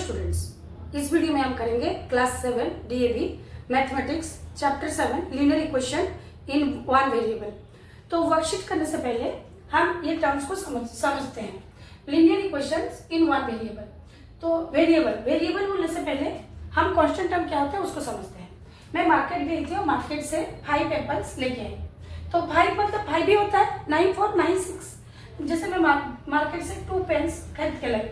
Students, इस video में हम करेंगे class 7 DAV mathematics chapter 7 linear equation in one variable. तो वर्कशीट करने से पहले हम ये टर्म्स को समझते हैं। Linear equations in one variable, तो वेरिएबल बोलने से पहले हम कांस्टेंट टर्म क्या होता है उसको समझते हैं। मैं मार्केट गई थी और मार्केट से 5 एप्पल्स लेके आई, तो 5 मतलब 5 भी होता है, 9 4 9 6। जैसे मैं मार्केट से 2 पेन्स खरीद के लाई,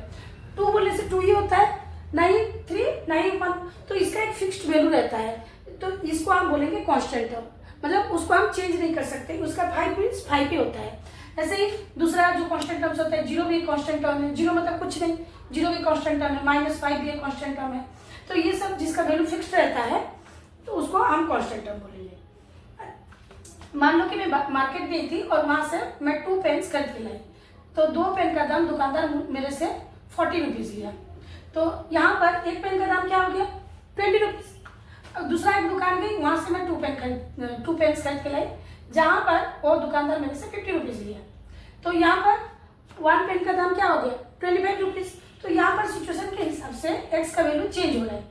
2 बोलने से 2 ही होता है, 9 3 9 1, तो इसका एक फिक्स्ड वैल्यू रहता है, तो इसको हम बोलेंगे कांस्टेंट टर्म, मतलब उसको हम चेंज नहीं कर सकते, उसका 5 मीन्स 5 ही होता है। ऐसे ही दूसरा जो कांस्टेंट टर्म्स होता है, 0 भी कांस्टेंट टर्म है, 0 मतलब कुछ नहीं, 0 भी कांस्टेंट टर्म है, -5 भी एक कांस्टेंट टर्म है। तो ये सब जिसका वैल्यू फिक्स्ड रहता है तो उसको हम कांस्टेंट टर्म बोलेंगे। मान लो कि मैं मार्केट गई थी और वहां से मैं 2 पेन्स खरीद के लाई, तो 2 पेन का दाम दुकानदार मेरे से 40 रुपीज लिया, तो यहाँ पर एक पेन का दाम क्या हो गया 20 रुपीज। दूसरा एक दुकान गई, वहां से मैं 2 पेन्स खरीद के लाई, जहां पर वो दुकानदार मेरे से 50 रुपीज लिया, तो यहाँ पर 1 पेन का दाम क्या हो गया 25 रुपीज। तो यहाँ पर सिचुएशन के हिसाब से एक्स का वैल्यू चेंज हो रहा है,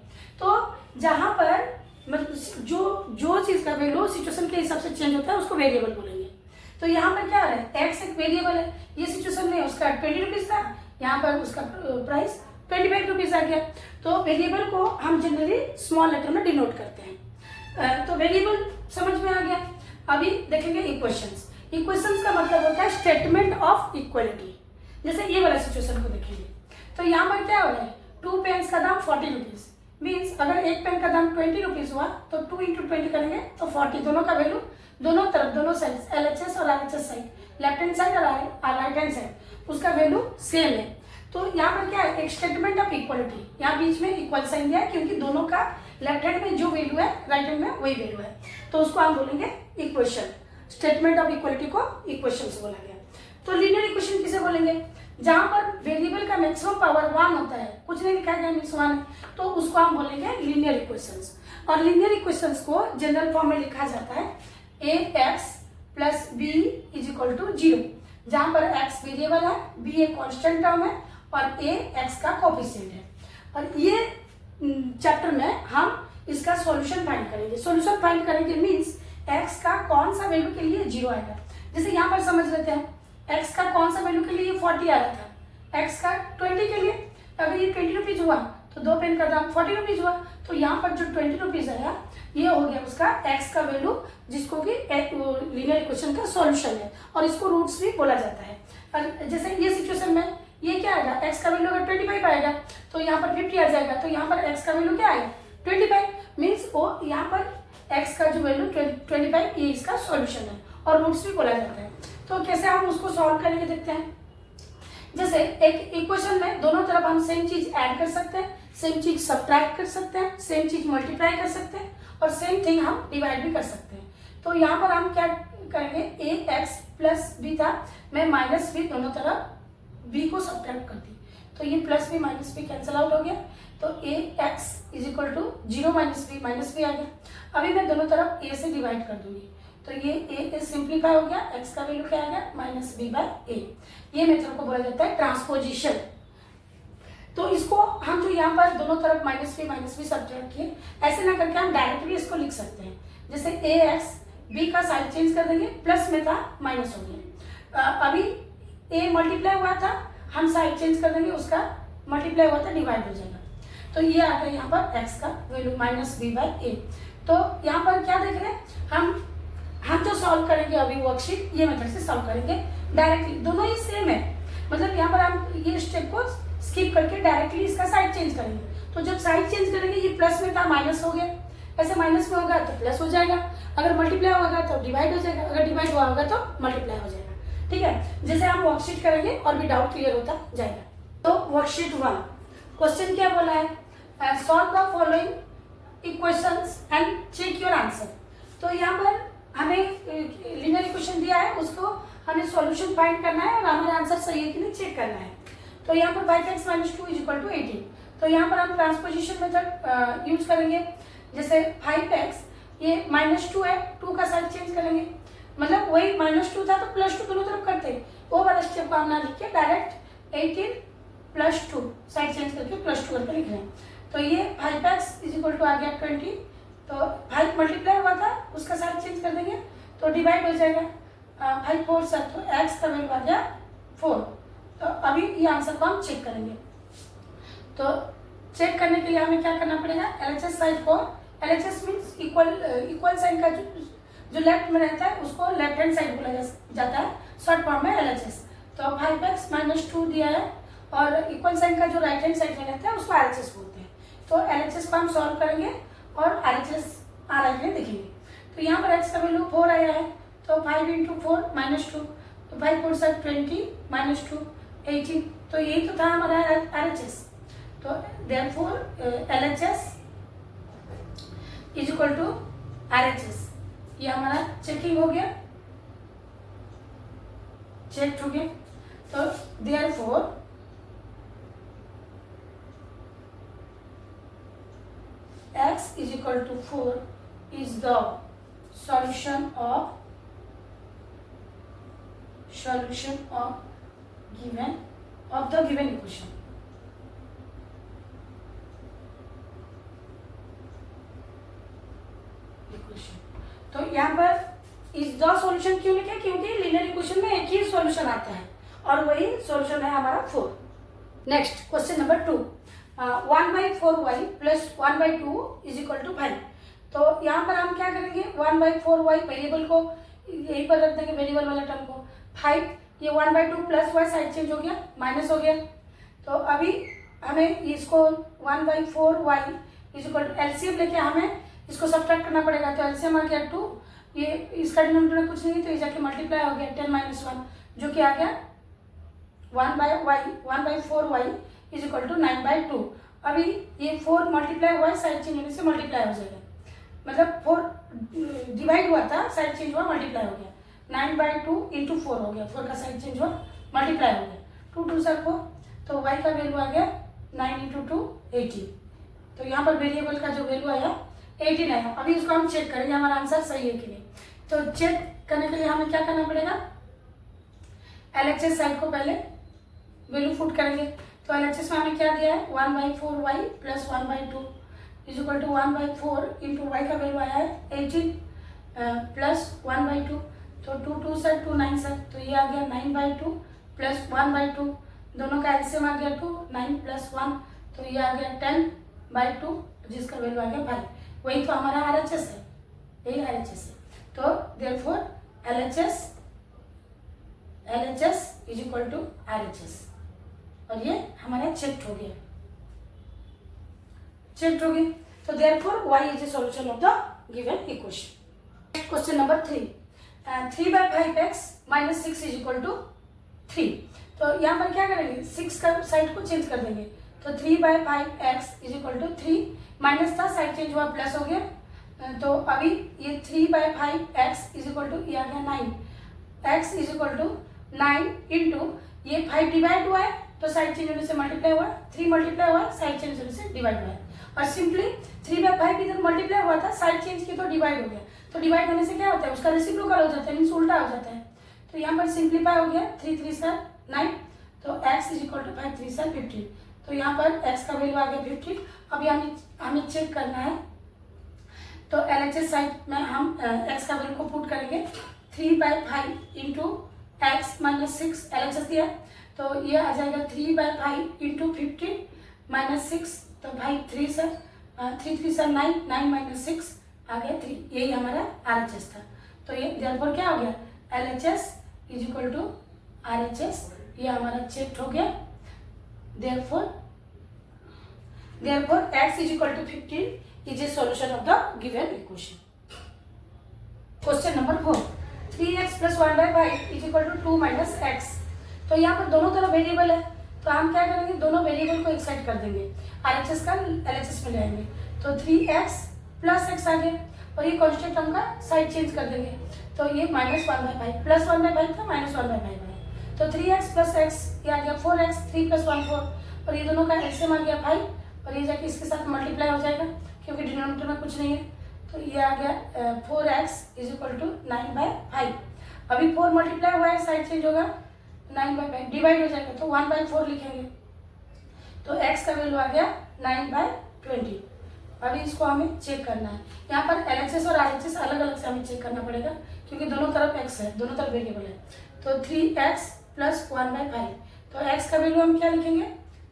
तो जहां पर मतलब जो चीज का वैल्यू सिचुएशन के हिसाब से चेंज होता है उसको वेरिएबल बोलेंगे। तो यहाँ पर क्या हो रहा है, एक्स एक वेरिएबल है, ये सिचुएशन में उसका 20 रुपीज था, यहाँ पर उसका प्राइस 25 रुपीज आ गया। तो वेरिएबल को हम जनरली स्मॉल लेटर में डिनोट करते हैं। तो वेरिएबल समझ में आ गया। अभी देखेंगे इक्वेशंस। इक्वेशंस का मतलब होता है स्टेटमेंट ऑफ इक्वलिटी। जैसे ये वाला सिचुएशन को देखेंगे, तो यहाँ पर क्या हो रहा है, 2 पेन्स का दाम 40 रुपीज, मीन्स अगर एक पेन का दाम 20 रुपीज हुआ तो 2 × 20 करेंगे तो 40, दोनों का वैल्यू दोनों तरफ, दोनों साइड, LHS और RHS side, left hand side और राइट हैंड साइड, उसका वैल्यू सेम है। तो यहाँ पर क्या है, एक स्टेटमेंट ऑफ इक्वलिटी, यहाँ बीच में इक्वल साइन दिया है क्योंकि दोनों का लेफ्ट हैंड में जो वैल्यू है राइट हैंड में वही वैल्यू है, तो उसको हम बोलेंगे इक्वेशन। स्टेटमेंट ऑफ इक्वलिटी को इक्वेशन बोला गया। तो लीनियर इक्वेशन किसे बोलेंगे, जहां पर वेरिएबल का मैक्सिमम पावर 1 होता है, कुछ नहीं लिखा गया मीन्स 1 है, तो उसको हम बोलेंगे लीनियर इक्वेशंस। और लीनियर इक्वेशंस को जनरल फॉर्म में लिखा जाता है ax + b = 0, जहां पर x वेरिएबल है, b एक कांस्टेंट टर्म है और a x का कोएफिशिएंट है। और ये चैप्टर में हम इसका सॉल्यूशन फाइंड करेंगे। सॉल्यूशन फाइंड करेंगे मीन्स x का कौन सा वैल्यू के लिए 0 आएगा। जैसे यहाँ पर समझ लेते हैं, x का कौन सा वैल्यू के लिए 40 आ रहा था, x का 20 के लिए, अगर ये 20 रुपीज हुआ तो 2 पेन का दाम 40 रुपीज हुआ, तो यहाँ पर जो 20 रुपीज आया ये हो गया उसका x का वैल्यू, जिसको कि लीनियर इक्वेशन का सॉल्यूशन है, और इसको रूट्स भी बोला जाता है। और जैसे ये सिचुएशन में ये क्या आएगा, x का वैल्यू अगर 25 आएगा तो यहाँ पर 50 आ जाएगा, तो यहाँ पर x का वैल्यू क्या आएगा 25, मीन्स वो यहाँ पर x का जो वैल्यू 25 ये इसका सॉल्यूशन है, और रूट्स भी बोला जाता है। तो कैसे हम उसको सॉल्व करेंगे देखते हैं। जैसे एक इक्वेशन में दोनों तरफ हम सेम चीज ऐड कर सकते हैं, सेम चीज सब्ट्रैक्ट कर सकते हैं, सेम चीज मल्टीप्लाई कर सकते हैं, और सेम थिंग हम डिवाइड भी कर सकते हैं। तो यहाँ पर हम क्या करेंगे, ax + b था, मैं -b दोनों तरफ b को सब्ट्रैक्ट कर दी, तो ये plus b minus b cancel out हो गया, तो ax = 0 - b आ गया। अभी मैं दोनों तरफ a से डिवाइड कर दूंगी, तो ये a सिंप्लीफाई हो गया, x का वैल्यू क्या आ गया -b/a। ये मेथड को बोला जाता है ट्रांसपोजिशन। तो इसको हम जो यहाँ पर दोनों तरफ -b सब्ट्रैक्ट किए, ऐसे ना करके हम डायरेक्टली इसको लिख सकते हैं। जैसे ax b का साइड चेंज कर देंगे, प्लस में था माइनस हो गया, अभी a मल्टीप्लाई हुआ था, हम साइड चेंज कर देंगे, उसका मल्टीप्लाई हुआ था डिवाइड हो जाएगा, तो ये आ गया यहाँ पर x का वैल्यू -b/a। तो यहाँ पर क्या देख रहे हैं, हम जो सॉल्व करेंगे अभी वर्कशीट, ये मेथड से सॉल्व करेंगे डायरेक्टली, दोनों ही सेम है, मतलब यहाँ पर हम ये स्टेप को स्किप करके डायरेक्टली इसका साइड चेंज करेंगे। तो जब साइड चेंज करेंगे, ये प्लस में था माइनस हो गया, ऐसे माइनस में होगा तो प्लस हो जाएगा, अगर मल्टीप्लाई होगा तो डिवाइड हो जाएगा, अगर डिवाइड हुआ होगा तो मल्टीप्लाई हो जाएगा। ठीक है, जैसे हम वर्कशीट करेंगे और भी डाउट क्लियर होता जाएगा। तो वर्कशीट 1 क्वेश्चन क्या बोला है, solve the following equations and check your answer. तो यहाँ पर हमें लीनियर इक्वेशन दिया है, उसको हमें सॉल्यूशन फाइंड करना है और हमारा आंसर सही है कि नहीं चेक करना है। तो यहाँ पर 5x - 2 = 18, तो यहाँ पर हम ट्रांसपोजिशन मेथड यूज करेंगे। जैसे 5x ये -2 है, 2 का साइड चेंज करेंगे, मतलब वही -2 था तो +2 दोनों तरफ करते, वो वाला स्टेप को हम ना लिख के डायरेक्ट 18 +2, साइड चेंज करके +2 करके लिख रहे हैं। तो ये 5x इज इक्वल टू आ गया 20, तो 5 मल्टीप्लाई हुआ था उसका साइड चेंज कर देंगे तो डिवाइड हो जाएगा। 5 4 7, तो x का वैल्यू आ गया 4। तो अभी ये आंसर को हम चेक करेंगे। तो चेक करने के लिए हमें क्या करना पड़ेगा, LHS साइड को, LHS मीन्स इक्वल साइन का जो लेफ्ट में रहता है उसको लेफ्ट हैंड साइड बोला जाता है, शॉर्ट फॉर्म में LHS। तो 5x - 2 दिया है और इक्वल साइन का जो राइट हैंड साइड में रहता है उसको RHS बोलते हैं। तो LHS को हम सॉल्व करेंगे और RHS RI में देखेंगे। तो यहाँ पर x का वैल्यू 4 आया है, तो 5 × 4 - 2, तो 5 4 7 20 - 2 18, तो यही तो था हमारा RHS। तो therefore LHS is equal to RHS। ये हमारा चेकिंग हो गया, चेक हो गया। तो therefore x is equal to 4 is the solution of the given equation। तो यहाँ पर इज द सॉल्यूशन क्यों लिखा, क्योंकि लीनियर इक्वेशन में एक ही सॉल्यूशन आता है और वही सॉल्यूशन है हमारा 4। Next question number 2, 1/4y + 1/2 is equal to 5। तो यहाँ पर हम क्या करेंगे, 1/4y वेरिएबल को यहीं पर रख देंगे, वेरिएबल वाले टर्म को 5, ये 1/2 + y साइड चेंज हो गया, माइनस हो गया। तो अभी हमें इसको 1/4y is equal to LCM लेके हमें इसको सब्ट्रैक्ट करना पड़ेगा। तो एलसीएम आ गया 2, ये इसका डिनोमिनेटर में कुछ नहीं तो ये जाके मल्टीप्लाई हो गया 10 - 1, जो कि आ गया 1/4y इज इक्वल टू 9/2। अभी ये 4 मल्टीप्लाई हुआ है, साइड चेंज होने से मल्टीप्लाई हो जाएगा, मतलब 4 डिवाइड हुआ था, साइड चेंज हुआ, मल्टीप्लाई हो गया, 9/2 × 4 हो गया, 4 का साइड चेंज हुआ, मल्टीप्लाई हो गया, 2 2 4 4, तो y का वैल्यू आ गया 9 × 2 18। तो यहाँ पर वेरिएबल का जो वैल्यू आया 18 आया। अभी उसको हम चेक करेंगे हमारा आंसर सही है कि नहीं। तो चेक करने के लिए हमें क्या करना पड़ेगा, LHS साइड को पहले वैल्यू पुट करेंगे। तो LHS में हमें क्या दिया है, 1/4y + 1/2 is equal to 1/4 × y का वैल्यू आया है 18 प्लस 1/2, तो 2 2 7 2 9 7, तो ये आ गया 9/2 + 1/2, दोनों का एलसीएम आ गया 2, 9 + 1, तो ये आ गया 10/2, जिसका वैल्यू आ गया 5। वही तो हमारा RHS है, यही RHS है। तो therefore LHS is equal to RHS, और ये हमारा चेक्ड हो गया, चेक्ड हो गया। तो therefore y is the solution of the given equation. Question number 3, 3/5x - 6 is equal to 3। तो यहाँ पर क्या करेंगे, 6 का साइड को चेंज कर देंगे। तो 3/5x is equal to 3, minus था, साइड चेंज हुआ, प्लस हो गया। तो अभी ये 3/5x इज इक्वल टू ये आ गया 9, x is equal to 9 into ये 5 डिवाइड हुआ है तो साइड चेंज होने से मल्टीप्लाई हुआ, 3 मल्टीप्लाई हुआ, साइड चेंज होने से डिवाइड हुआ है। और सिंपली 3/5 इधर मल्टीप्लाई हुआ था, साइड चेंज की तो डिवाइड हो गया। तो डिवाइड होने से क्या होता है, उसका रेसिप्रोकल हो जाता है, मीन्स उल्टा हो जाता है। तो यहाँ पर सिंप्लीफाई हो गया, 3 3 7 9, तो x इज इक्वल टू 5 3 7 15। तो यहाँ पर x का वैल्यू आ गया 15। अभी हमें चेक करना है, तो LHS साइड में हम x का वैल्यू को पुट करेंगे। 3/5 इंटू x - 6 LHS दिया, तो ये आ जाएगा 3/5 इंटू 15 - 6, तो भाई 3 से 3 3 से 9, 9 - 6 आ गया 3, यही हमारा RHS था। तो ये देयरफॉर क्या हो गया, LHS is equal to RHS, ये हमारा चेक हो गया। Therefore x is equal to 15 is a solution of the given equation. Question number 4, 3x + 1/5 is equal to 2 - x। तो यहाँ पर दोनों तरफ वेरिएबल है, तो हम क्या करेंगे, दोनों वेरिएबल को एक साइड कर देंगे, RHS का LHS में ले आएंगे। तो 3x + x आ गया, और ये कांस्टेंट टर्म का साइड चेंज कर देंगे। तो ये -1/5 + 1/5 था, -1/5 आया। तो 3x + x ये आ गया 4x, 3 + 1 4, और ये दोनों का एलसीएम आ गया 5, और ये जाके इसके साथ मल्टीप्लाई हो जाएगा क्योंकि डिनोमिनेटर में कुछ नहीं है। तो ये आ गया 4x इज इक्वल टू 9/5। अभी 4 मल्टीप्लाई हुआ है, साइड चेंज होगा, 9/5 डिवाइड हो जाएगा, तो 1/4 लिखेंगे। तो x का वैल्यू आ गया 9/20। अभी इसको हमें चेक करना है। यहाँ पर LHS और RHS अलग अलग से हमें चेक करना पड़ेगा क्योंकि दोनों तरफ x है, दोनों तरफ वेरिएबल है। तो 3x + 1/5, तो x का वैल्यू हम क्या लिखेंगे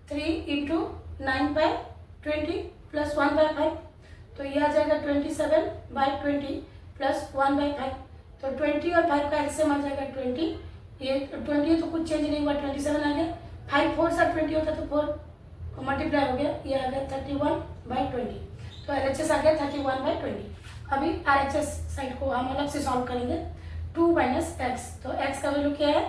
3 × 9/20 + 1/5, तो ये आ जाएगा 27/20 + 1/5। तो 20 और 5 का एलसीएम आ जाएगा 20, ये 20 तो कुछ चेंज नहीं हुआ, 27 आ गया। 5 4 से 20 होता तो 4 मल्टीप्लाई हो गया, ये आ गया 31/20। तो LHS आ गया 31/20। अभी RHS साइड को हम अलग से सॉल्व करेंगे। 2 - x, तो x का वैल्यू क्या है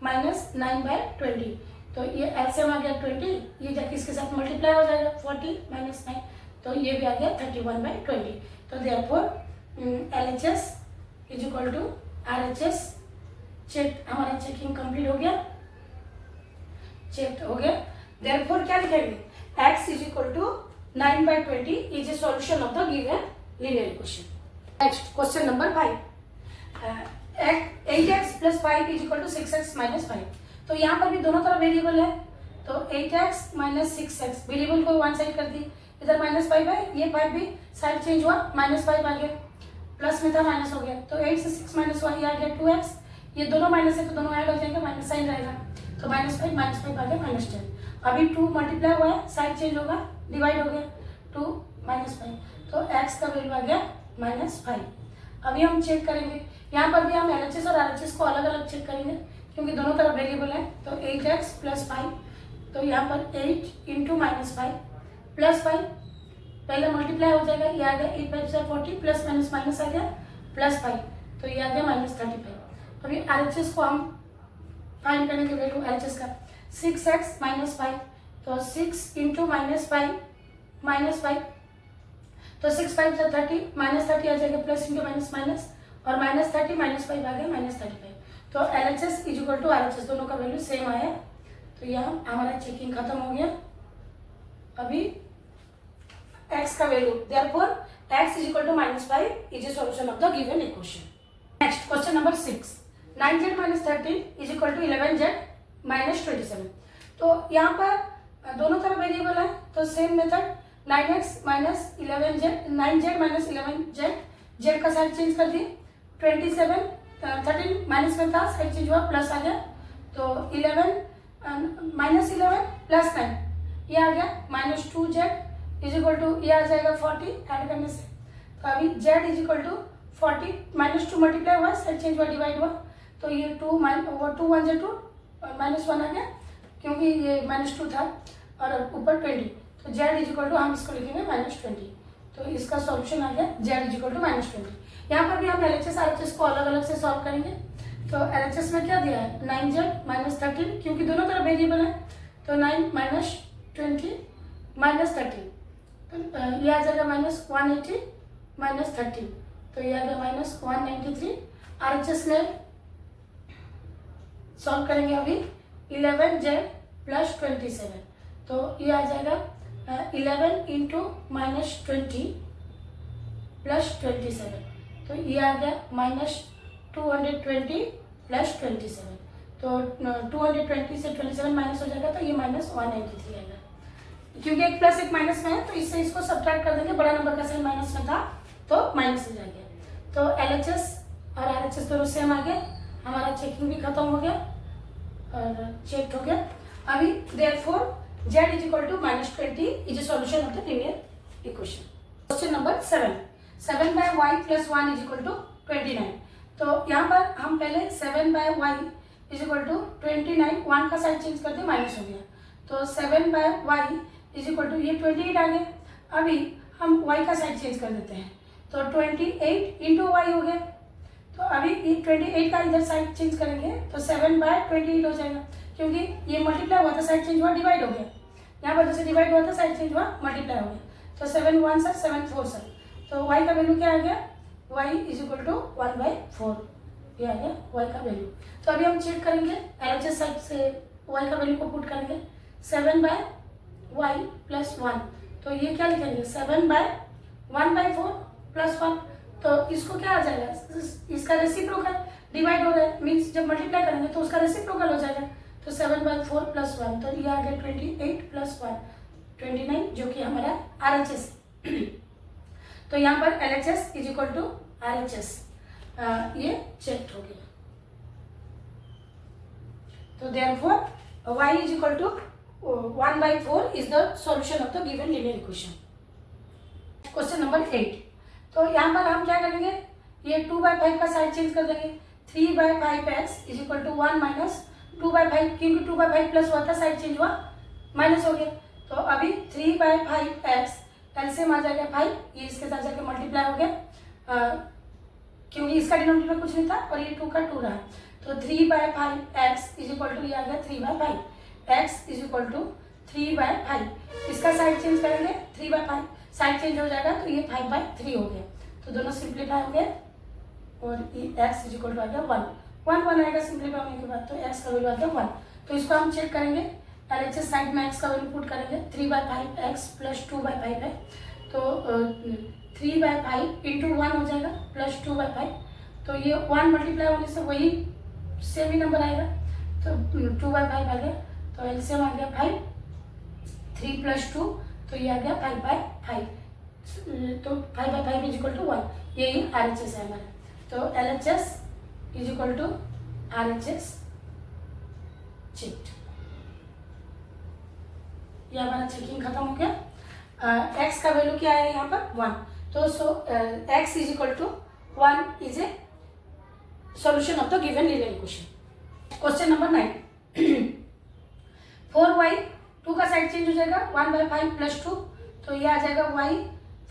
-9/20, तो ये एलसीएम आ गया 20, ये जाके इसके साथ मल्टीप्लाई हो जाएगा 40 - 9, तो ये भी आ गया 31/20। तो देयरफॉर LHS = RHS। चेक, हमारा चेकिंग कंप्लीट हो गया, चेक हो गया। देयरफॉर क्या लिखेंगे x = 9/20 is a solution of the given linear equation. Next question number 5, 8x + 5 = 6x - 5। तो यहाँ पर भी दोनों तरफ वेरिएबल है, तो 8x - 6x वेरिएबल को वन साइड कर दी, इधर -5 है, ये 5 भी साइड चेंज हुआ, -5 आ गया, प्लस में था माइनस हो गया, तो 8 से 6 - 1 ये आ गया 2x, ये दोनों माइनस है तो दोनों ऐड हो जाएंगे, माइनस साइन रहेगा, तो -5 आ गया -10। अभी 2 मल्टीप्लाई हुआ है, साइड चेंज होगा, डिवाइड हो गया 2 - 5, तो x का वैल्यू आ गया -5। अभी हम चेक करेंगे, यहाँ पर भी हम LHS और RHS को अलग अलग चेक करेंगे क्योंकि दोनों तरफ वेरिएबल है। तो 8x + 5, तो यहाँ पर 8 × -5 + 5, पहले मल्टीप्लाई हो जाएगा, ये आ गया 8 × 5 = 40, प्लस माइनस आ गया +5, तो ये आ गया -35। अभी RHS को हम फाइंड करेंगे वैल्यू LHS का। 6x - 5, तो 6 × -5, तो 6 × 5 = 30, -30 आ जाएगा, प्लस × माइनस, और -30 -5 आ गया -35। तो LHS = RHS दोनों का वैल्यू सेम आया, तो यहाँ हमारा चेकिंग खत्म हो गया। अभी x का value, therefore x = -5 is a solution of the given equation. Next question number 6, 9z - 13 = 11z - 27। तो यहाँ पर दोनों तरफ वेरिएबल है, तो same method 9x - 11z, 9z - 11z, z का साइड चेंज कर दिए, 27 13 माइनस में था, साइड चेंज हुआ, प्लस आ गया, तो 11 -11 + 9 ये आ गया -2z = ये आ जाएगा 40 ऐड करने से। तो अभी z = 40, -2 मल्टीप्लाई हुआ, साइड चेंज हुआ, डिवाइड हुआ, तो ये 2 1 × 2 -1 आ गया क्योंकि ये -2 था, और ऊपर 20, तो z = हम इसको लिखेंगे -20, तो इसका सॉल्यूशन आ गया z = -20। यहाँ पर भी हम LHS RHS को अलग अलग से सॉल्व करेंगे। तो LHS में क्या दिया है 9z - 13, क्योंकि दोनों तरफ वेरिएबल है, तो 9 - 20 -13, तो ये आ जाएगा -180 - 13, तो ये आ गया -193। RHS में सॉल्व करेंगे अभी 11z + 27, तो ये आ जाएगा 11 × -20 + 27, तो ये आ गया -220 + 27, तो 220 से 27 माइनस हो जाएगा, तो ये -193 आएगा। क्योंकि एक प्लस एक माइनस में है, तो इससे इसको सब्ट्रैक्ट कर देंगे, बड़ा नंबर का साइन माइनस में था तो माइनस हो जाएगा। तो LHS और RHS दोनों सेम आ गए, हमारा चेकिंग भी खत्म हो गया और चेक हो गया। अभी therefore z = -20 is a solution of the linear equation. Question number 7, 7/y + 1 = 29। तो यहाँ पर हम पहले 7/y = 29, 1 का साइड चेंज कर दिया, माइनस हो गया, तो 7/y = ये 28 आ गया। अभी हम y का साइड चेंज कर देते हैं, तो 28 × y हो गया, तो अभी ये 28 का इधर साइड चेंज करेंगे तो 7/28 हो जाएगा, क्योंकि ये मल्टीप्लाई हुआ था, साइड चेंज हुआ, डिवाइड हो गया, यहाँ पर जैसे डिवाइड हुआ था, साइड चेंज हुआ, मल्टीप्लाई हो गया, तो 7 1 सर 7 4 सर, तो y का वैल्यू क्या आ गया y = 1/4, ये आ गया y का वैल्यू। तो अभी हम चेक करेंगे LHS साइड से y का वैल्यू को पुट करेंगे, 7/y + 1, तो ये क्या लिखेंगे 7/1/4 + 1, तो इसको क्या आ जाएगा, इसका रेसिप्रोकल, डिवाइड हो रहा है मीन्स जब मल्टीप्लाई करेंगे तो उसका रेसिप्रोकल हो जाएगा, तो 7/4 प्लस 1, तो ये आ गया 28 प्लस 1 29, जो कि हमारा RHS। तो यहाँ पर LHS is equal to RHS, ये चेक हो गया। तो therefore y is equal to 1/4 is the solution of the given linear equation. Question number 8। तो यहाँ पर हम क्या करेंगे, ये 2/5 का साइड चेंज कर देंगे। 3/5x is equal to 1 minus 2/5, क्योंकि 2/5 प्लस हुआ था, साइड चेंज हुआ, माइनस हो गया। तो अभी 3/5x एलसीएम आ जाएगा 5, ये इसके साथ जाके मल्टीप्लाई हो गया, क्योंकि इसका डिनोमिनेटर में कुछ नहीं था और ये 2 का 2 रहा। तो 3/5x इज इक्वल टू, ये आ गया 3/5, x इज इक्वल टू 3/5। इसका साइड चेंज करेंगे, 3/5 साइड चेंज हो जाएगा, तो ये 5/3 हो गया। तो दोनों सिंप्लीफाई हो गए और ये x इज इक्वल टू आ गया 1 आएगा सिंप्लीफाई होने के बाद, तो x का वैल्यू आ गया 1। तो इसको हम चेक करेंगे, LHS साइड में x का वैल्यू पुट करेंगे। 3/5x प्लस 2/5 है, तो 3/5 इंटू 1 हो जाएगा प्लस 2/5, तो ये 1 मल्टीप्लाई होने से वही सेम ही नंबर आएगा, तो 2/5 आ गया। तो एलसीएम आ गया 5, 3 प्लस 2, तो ये आ गया 5/5। तो 5/5 इज इक्वल टू 1, यही RHS है हमारा। तो LHS is equal to RHS checked. ये हमारा चेकिंग खत्म हो गया। x का वैल्यू क्या है यहाँ पर 1, तो x is equal to 1 is a solution of the given linear equation. Question number 9। 4y, 2 का साइड चेंज हो जाएगा, 1/5 प्लस 2, तो ये आ जाएगा y,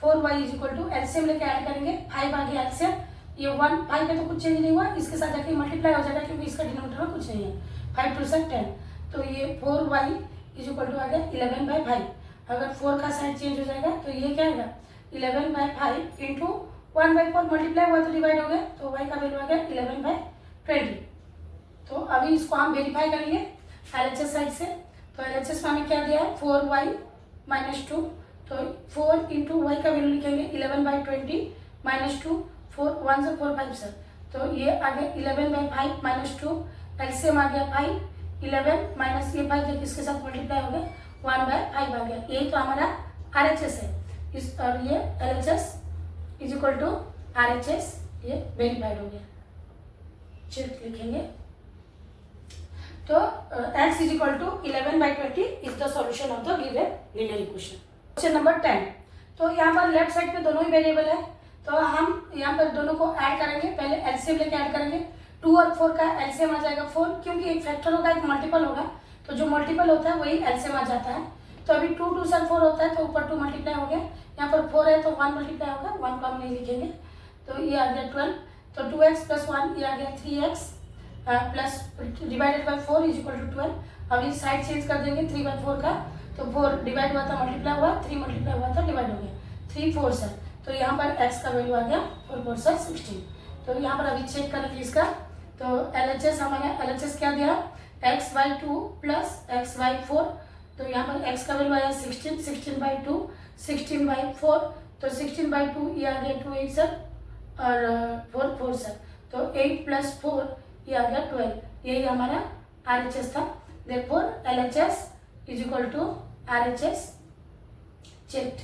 4y is equal to, LCM लेके ऐड करेंगे, 5 आ गया एलसीएम, ये 1 5 पे तो कुछ चेंज नहीं हुआ, इसके साथ जाके मल्टीप्लाई हो जाएगा क्योंकि इसका डिनोमिनेटर में कुछ नहीं है। 5 2 से 10, तो ये 4y इज इक्वल टू आ गया 11/5। अगर 4 का साइड चेंज हो जाएगा तो ये क्या आएगा 11/5 इंटू 1/4 मल्टीप्लाई हुआ तो डिवाइड हो गया, तो y का वैल्यू आ गया 11/20। तो अभी इसको हम वेरीफाई करेंगे LHS साइड से। तो LHS में हमें क्या दिया है 4y माइनस 2, तो 4 इंटू वाई का वैल्यू लिखेंगे 11/20 माइनस 2, 4 1 से 4 5 सर, तो ये आ गया 11/5 माइनस 2, एलसीएम आ गया 5, 11 माइनस ये 5 जब इसके साथ मल्टीप्लाई हो गया 1/5 आ गया। यही तो हमारा RHS है इस, और ये LHS is equal to RHS, ये वेरीफाइड हो गया। चेक लिखेंगे, तो x is equal to 11/20 is the solution of the given linear equation. Question number 10। तो यहाँ पर लेफ्ट साइड पे दोनों ही वेरिएबल है, तो हम यहाँ पर दोनों को ऐड करेंगे। पहले एलसीएम लेके ऐड करेंगे, 2 और 4 का एलसीएम आ जाएगा 4, क्योंकि एक फैक्टर होगा एक मल्टीपल होगा, तो जो मल्टीपल होता है वही एलसीएम आ जाता है। तो अभी 2 2 से 4 होता है, तो ऊपर 2 मल्टीप्लाई हो गया, यहाँ पर 4 है तो 1 मल्टीप्लाई होगा, 1 को हम नहीं लिखेंगे, तो ये आ गया 12। तो 2x प्लस 1 ये आ गया 3x plus divided by 4 is equal to 12। अभी साइड चेंज कर देंगे 3/4 का, तो 4 डिवाइड हुआ था मल्टीप्लाई हुआ, 3 मल्टीप्लाई हुआ था डिवाइड हो गया, 3 4 सर, तो यहाँ पर x का वैल्यू आ गया 4 4 सर 16। तो यहाँ पर अभी चेक करेंगे इसका, तो LHS हमारे LHS क्या दिया x/2 प्लस x/4, तो यहाँ पर x का वैल्यू आया 16, 16/2 16/4, तो 16/2 ये आ गया 2 8 सर और 4 4 सर, तो 8 प्लस 4 ये आ गया 12, यही हमारा RHS था। therefore LHS is equal to RHS checked।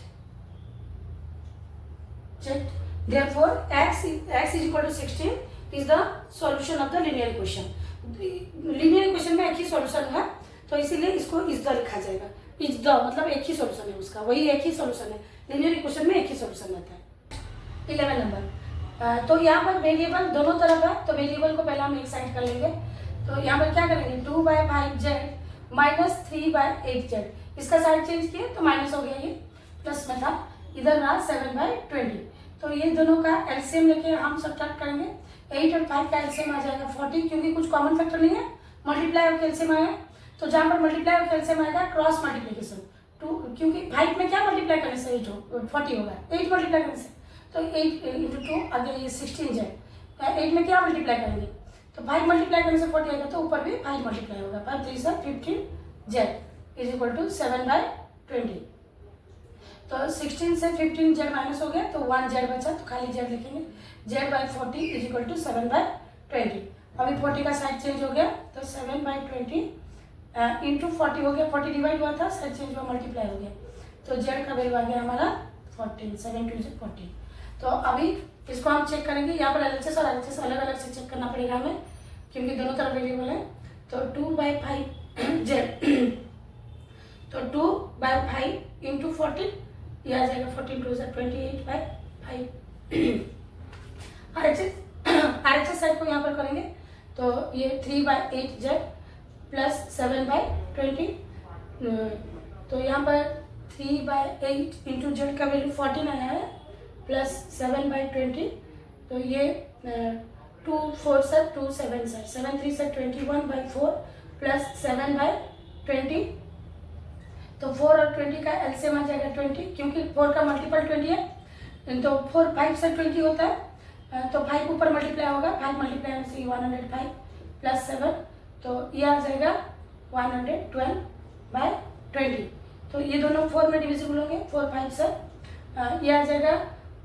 therefore x is equal to 16 is the solution of the linear equation। linear equation में एक ही सॉल्यूशन है, तो इसीलिए इसको इज द लिखा जाएगा। इज द मतलब एक ही सॉल्यूशन है उसका, वही एक ही सॉल्यूशन है, लिनियर इक्वेशन में एक ही सॉल्यूशन रहता है। 11 नंबर। तो यहाँ पर वेरिएबल दोनों तरफ है, तो वेरिएबल को पहले हम एक साइड कर लेंगे। तो यहाँ पर क्या करेंगे 2/5z माइनस 3/8z, इसका साइड चेंज किए तो माइनस हो गया, ये प्लस में था, इधर रहा 7/20। तो ये दोनों का एलसीएम लेके हम सब्ट्रैक्ट करेंगे, 8 और 5 का एलसीएम आ जाएगा 40, क्योंकि कुछ कॉमन फैक्टर नहीं है, मल्टीप्लाई होकर एलसीएम आया, तो जहाँ पर मल्टीप्लाई होकर एलसीएम आएगा क्रॉस मल्टीप्लीकेशन, क्योंकि 5 में क्या मल्टीप्लाई करने से 40 होगा, 8 मल्टीप्लाई करने से, तो 8 इंटू 2 अगर ये 16 है, 8 में क्या मल्टीप्लाई करेंगे, तो 5 मल्टीप्लाई करने से 40 आएगा, तो ऊपर भी 5 मल्टीप्लाई होगा, 5 3 से 15z इज इक्वल टू 7/20। तो 16 से 15z माइनस हो गया, तो 1z बचा, तो खाली z लिखेंगे, z/40 इज इक्वल टू 7/20। अभी 40 का साइड चेंज हो गया, तो 7/20 इंटू 40 हो गया, 40 डिवाइड हुआ था, साइड चेंज हुआ, मल्टीप्लाई हो गया, तो जेड का वैल्यू आ गया हमारा 14, 7 2 14। तो अभी इसको हम चेक करेंगे, यहाँ पर एलएचएस और आरएचएस अलग अलग से चेक करना पड़ेगा हमें, क्योंकि दोनों तरफ वेरिएबल है। तो 2/5 जेड, तो 2/5 इंटू 14, यह आ जाएगा 14 2 28/5। आरएचएस साइड को यहाँ पर करेंगे, तो ये 3/8 जेड प्लस 7/20, तो यहाँ पर 3/8 इंटू जेड का वैल्यू 14 आया है, प्लस 7/20, तो ये 2 4 सर 2 7 सर 7 3 सर 21/4 प्लस 7/20, तो 4 और 20 का एलसीएम आ जाएगा 20, क्योंकि 4 का मल्टीपल 20 है, तो 4 5 से 20 होता है, तो 5 ऊपर मल्टीप्लाई होगा, 5 मल्टीप्लाई से 105 प्लस 7, तो ये आ जाएगा 112/20। तो ये दोनों 4 में डिविजिबल होंगे, 4 5 सर, ये आ जाएगा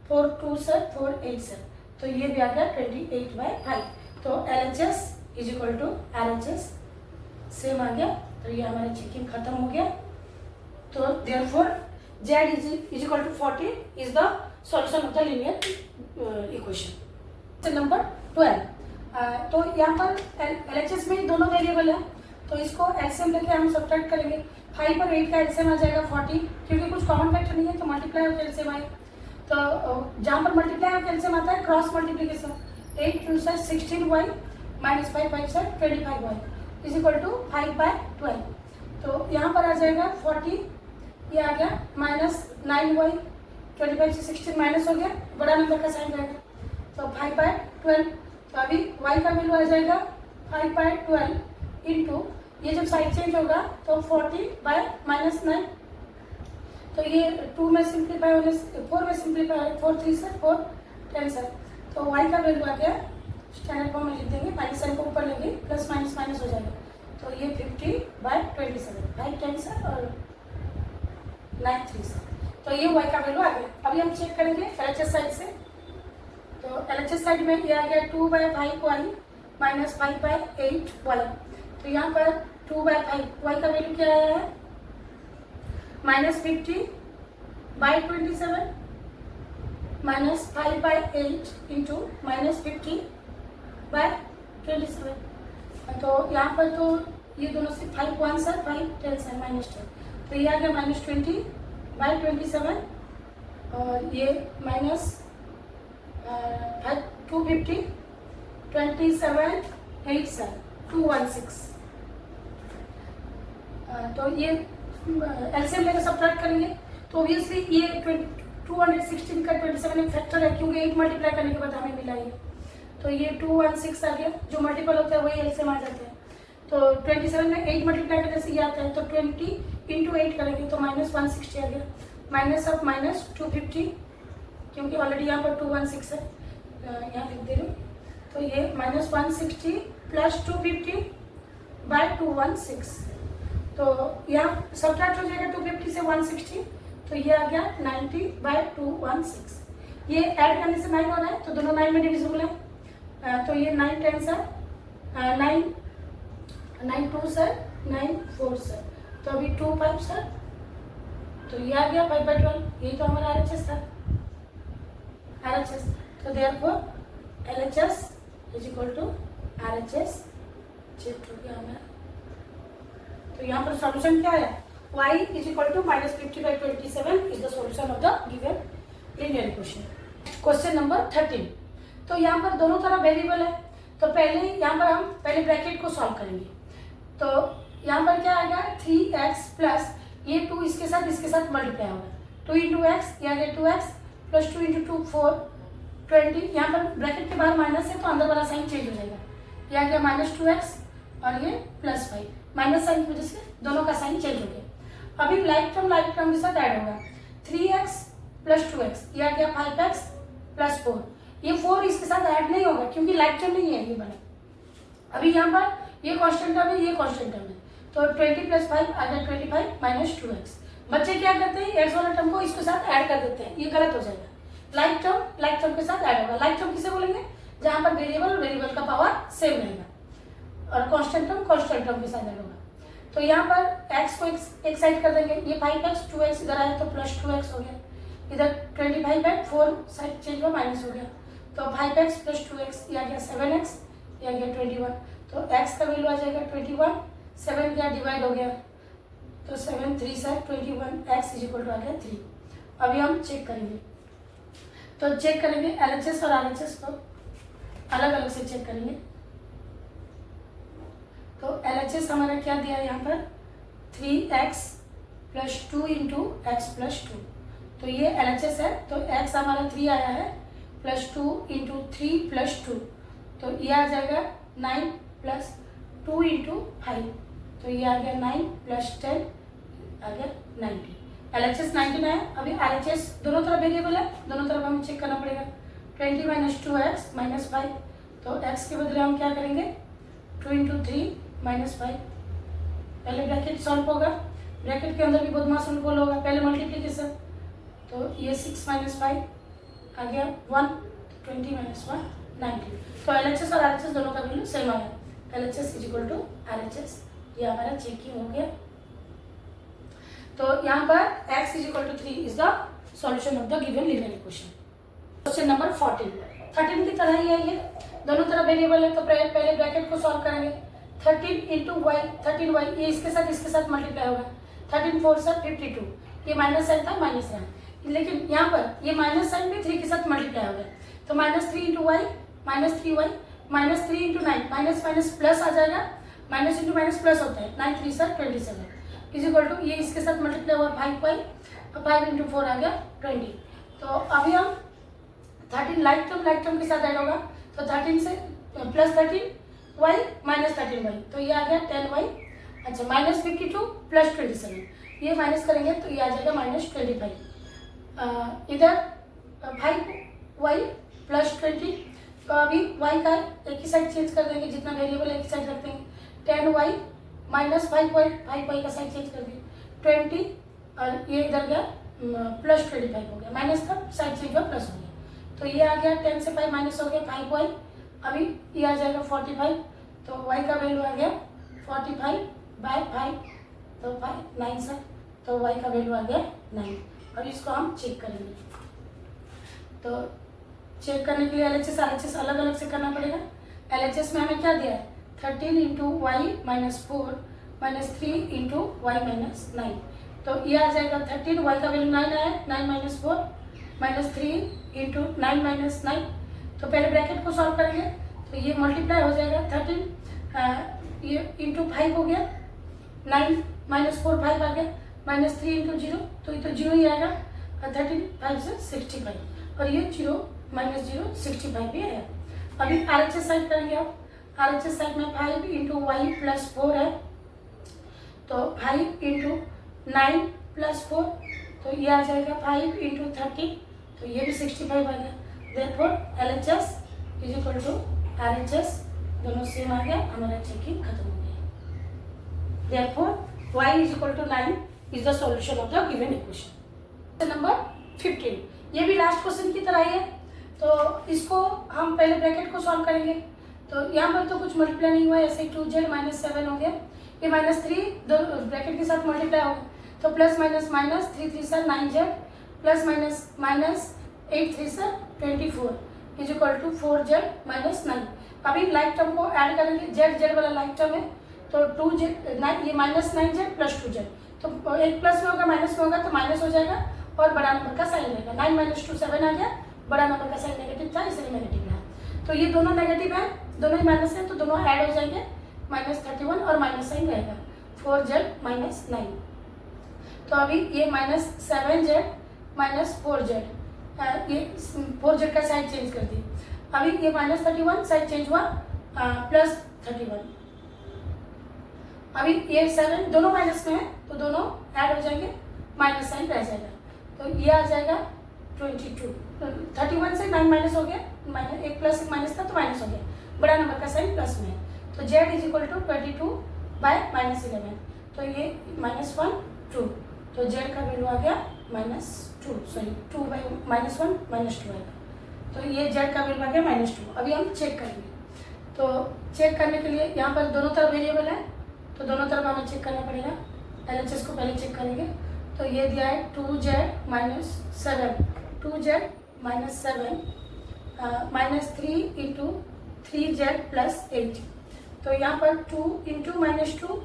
4 2 सर 4 8 सर, तो ये भी आ गया 28/5। तो LHS is equal to RHS same आ गया, तो ये हमारा चेकिंग खत्म हो गया। तो therefore Z is equal to 40 is the solution of the linear equation. Number 12, तो यहाँ पर LHS में दोनों वेरिएबल है, तो इसको एलसीएम लेके हम सब्ट्रैक्ट करेंगे। 5 और 8 का एलसीएम आ जाएगा 40, क्योंकि कुछ कॉमन फैक्टर नहीं है, तो मल्टीप्लाई होकर एलसीएम आए, तो जहाँ पर मल्टीप्लाई होकर एलसीएम आता है क्रॉस मल्टीप्लीकेशन, 8 2 सर 16y माइनस 5 5 सर 25y इज इक्वल टू 5/12। तो यहाँ पर आ जाएगा 40, ये आ गया माइनस 9y, 25 से 16 माइनस हो गया, बड़ा नंबर का साइन रहेगा, तो 5/12। तो अभी y का वैल्यू आ जाएगा 5/12 इंटू, ये जब साइड चेंज होगा तो 40/-9, तो ये 2 में सिंप्लीफाई होने, 4 में सिंप्लीफाई, 4 3 सर 4 10 सर, तो y का वैल्यू आ गया, स्टैंडर्ड फॉर्म में लिख देंगे, माइनस साइन को ऊपर लेंगे, प्लस माइनस माइनस हो जाएगा, तो ये 50/27, 5 10 सर और 9 3 सर, तो ये y का वैल्यू आ गया। अभी हम चेक करेंगे LHS साइड से, तो LHS साइड में ये आ गया 2/5y माइनस 5/8y, तो यहाँ पर 2/5 y का वैल्यू क्या आया है, माइनस 50/27 माइनस 5/8 इंटू माइनस 50/27, तो यहाँ पर तो ये दोनों से 5 1 सर 5 10 सर माइनस 10, तो ये आ गया माइनस 20/27, और ये माइनस 250 27 8 सर 216, तो ये एलसीएम लेकर सब्ट्रैक्ट करेंगे, तो ऑब्वियसली ये 216 का 27 एक फैक्टर है, क्योंकि 8 मल्टीप्लाई करने के बाद हमें मिला है, तो ये 216 आ गया, जो मल्टीपल होता है वही एलसीएम आ जाता है, तो 27 में 8 मल्टीप्लाई करने से ये आता है, तो 20 इंटू 8 करेंगे तो माइनस 160 आ गया, माइनस ऑफ माइनस 250, क्योंकि ऑलरेडी यहाँ पर 216 है, यहाँ लिख दे रही हूँ, तो ये माइनस 160 प्लस 250/216, तो यहाँ सब्ट्रैक्ट हो जाएगा 250 से 160, तो ये आ गया 90/216, ये ऐड करने से 9 हो रहा है, तो दोनों 9 में डिविजिबल है, तो ये 9 10 सर 9 2 सर 9 4 सर, तो अभी 2 5 सर, तो ये आ गया 5/12, यही तो हमारा RHS था, RHS, तो therefore LHS is equal to RHS check हो गया हमारा। तो यहाँ पर सॉल्यूशन क्या है, y is equal to minus 50/27 is the solution of the given linear equation. Question number 13, तो यहाँ पर दोनों तरफ वेरिएबल है, तो पहले यहाँ पर हम पहले ब्रैकेट को सॉल्व करेंगे, तो यहाँ पर क्या आएगा 3x प्लस ये 2 इसके साथ मल्टीप्लाई होगा, 2 इंटू एक्स, यहाँ गया 2x प्लस 2 इंटू 2 4 20, यहाँ पर ब्रैकेट के बाहर माइनस है, तो अंदर वाला साइन चेंज हो जाएगा, यहाँ गया माइनस 2x और ये प्लस 5, माइनस साइन की वजह से दोनों का साइन चेंज हो गया। अभी लाइक टर्म के साथ ऐड होगा, 3x प्लस 2x, यह आ गया 5x प्लस 4, ये 4 इसके साथ ऐड नहीं होगा, क्योंकि लाइक टर्म नहीं है ये बना। अभी यहाँ पर ये कांस्टेंट टर्म है, ये कांस्टेंट टर्म है, तो 20 प्लस 5 आ गया 25 माइनस 2x। बच्चे क्या करते हैं, एक्स वाला टर्म को इसके साथ ऐड कर देते हैं, ये गलत हो जाएगा, लाइक टर्म के साथ ऐड होगा। लाइक टर्म किसे बोलेंगे, जहाँ पर वेरिएबल का पावर सेम रहेगा, और कांस्टेंट टर्म के साथ ऐड होगा। तो यहाँ पर x को एक साइड कर देंगे, ये 5x 2x इधर आया तो प्लस 2x हो गया, इधर 25 है 4 साइड चेंज हुआ माइनस हो गया, तो 5x प्लस 2x ये आ गया 7x, ये आ गया 21, तो x का वैल्यू आ जाएगा 21, 7 क्या डिवाइड हो गया तो 7 3 से 21, x इज इक्वल टू आ गया 3। अभी हम चेक करेंगे, तो चेक करेंगे LHS और RHS को अलग अलग से चेक करेंगे। तो LHS हमारा क्या दिया है यहाँ पर 3x plus 2 into x plus 2, तो ये LHS है, तो x हमारा 3 आया है प्लस 2 इंटू 3 प्लस 2, तो ये आ जाएगा 9 प्लस 2 इंटू 5, तो ये आ गया 9 प्लस 10 आ गया 90। LHS 19 है। अभी RHS दोनों तरफ वेरिएबल है, दोनों तरफ हमें चेक करना पड़ेगा। 20 माइनस 2x माइनस 5, तो x के बदले हम क्या करेंगे 2 इंटू 3 माइनस 5, पहले ब्रैकेट सॉल्व होगा, ब्रैकेट के अंदर भी बदमाश रूल होगा, पहले मल्टीप्लीकेशन, तो ये 6 माइनस 5 आ गया 1, 20 माइनस 1 90, तो LHS और RHS दोनों का वैल्यू सेम आ गया, LHS is equal to RHS, ये हमारा चेकिंग हो गया। तो यहाँ पर x is equal to 3 is the solution of the given linear equation. Question number 13 की तरह ही है, ये दोनों तरफ वेरिएबल है, तो पहले ब्रैकेट को सॉल्व करेंगे, 13 इंटू वाई 13y, ये इसके साथ मल्टीप्लाई होगा, 13 4 से 52, ये माइनस साइन था माइनस रहा, लेकिन यहाँ पर ये माइनस साइन भी 3 के साथ मल्टीप्लाई हो गया, तो minus 3 into Y minus 3y minus 3 into 9 minus minus plus आ जाएगा, माइनस इंटू माइनस प्लस होता है, 9 3 से 27 इज इक्वल टू, ये इसके साथ मल्टीप्लाई हुआ 5y, 5 इंटू 4 आ गया 20, तो अभी हम 13 लाइक टर्म के साथ ऐड होगा, तो 13 से प्लस 13y माइनस 13y, तो ये आ गया 10y, अच्छा माइनस 52 प्लस 27, ये माइनस करेंगे तो ये आ जाएगा माइनस 25, इधर 5y प्लस 20, तो अभी y का एक ही साइड चेंज कर देंगे, जितना वेरिएबल एक ही साइड रख देंगे, 10y माइनस 5y का साइड चेंज कर दिए 20, और ये इधर गया प्लस 25 हो गया, माइनस था साइड चेंज हुआ प्लस हो गया, तो ये आ गया 10 से 5 माइनस हो गया 5y, अभी ये आ जाएगा 45, तो y का वैल्यू आ गया 45 बाय 5, तो 5 9 से, तो y का वैल्यू आ गया 9। अब इसको हम चेक करेंगे, तो चेक करने के लिए LHS RHS अलग अलग से करना पड़ेगा। LHS में हमें क्या दिया है 13 into Y minus 4 minus 3 into Y minus 9, तो ये आ जाएगा 13, y का वैल्यू 9 आया, 9 माइनस 4 माइनस 3 इंटू 9 माइनस 9, तो पहले ब्रैकेट को सॉल्व करेंगे, तो ये मल्टीप्लाई हो जाएगा 13 ये इंटू 5 हो गया, 9 माइनस 4 5 आ गया, माइनस 3 इंटू 0, तो ये तो 0 ही आएगा, 13 5 से 65, और ये 0 माइनस 0 65 भी आया। अभी RHS साइड करेंगे आप, RHS साइड में 5 इंटू वाई प्लस 4 है, तो 5 इंटू 9 प्लस 4, तो ये आ जाएगा 5 इंटू 30, तो ये भी 65 आ गया, therefore LHS is equal to RHS, दोनों सेम आ गया, हमारा चेकिंग खत्म हो गया, therefore y is equal to 9 is the solution of the given equation. Number 15, ये भी लास्ट क्वेश्चन की तरह ही है, तो इसको हम पहले ब्रैकेट को सॉल्व करेंगे, तो यहाँ पर तो कुछ मल्टीप्लाई नहीं हुआ, ऐसे 2z माइनस 7 हो गया, ये माइनस 3 दो ब्रैकेट के साथ मल्टीप्लाई होगा, तो प्लस माइनस माइनस 3 3 से 9z प्लस माइनस माइनस 8 3 से 24 is equal to 4z minus 9। अभी लाइक टर्म को ऐड करेंगे, z वाला लाइक टर्म है, तो 2z ये माइनस 9z प्लस 2z, तो एक प्लस में होगा माइनस में होगा तो माइनस हो जाएगा, और बड़ा नंबर का साइन रहेगा, 9 माइनस 2 7 आ गया, बड़ा नंबर का साइन नेगेटिव था इसलिए नेगेटिव रहा, तो ये दोनों नेगेटिव है, दोनों ही माइनस है, तो दोनों ऐड हो जाएंगे, माइनस 31 और माइनस साइन रहेगा, 4z माइनस 9, तो अभी ये माइनस 7z माइनस 4z, ये 4z का साइड चेंज कर दी, अभी ये माइनस 31 साइड चेंज हुआ प्लस 31, अभी ये 7 दोनों माइनस में है, तो दोनों ऐड हो जाएंगे, माइनस साइन रह जाएगा, तो ये आ जाएगा 22, 31 से 9 माइनस हो गया, माइनस एक प्लस एक माइनस था तो माइनस हो गया, बड़ा नंबर का साइन प्लस में है, तो z is equal to 22 by minus 11, तो ये माइनस 1 2, तो z का वैल्यू आ गया minus 2 sorry 2 by minus 1 minus 2 आएगा, तो ये z का वैल्यू आ गया माइनस 2। अभी हम चेक करेंगे, तो चेक करने के लिए यहाँ पर दोनों तरफ वेरिएबल है, तो दोनों तरफ हमें चेक करना पड़ेगा। LHS को पहले चेक करेंगे। तो ये दिया है 2z minus 7, 2z minus 7 minus 3 into 3z plus 8। तो यहाँ पर 2 इंटू माइनस 2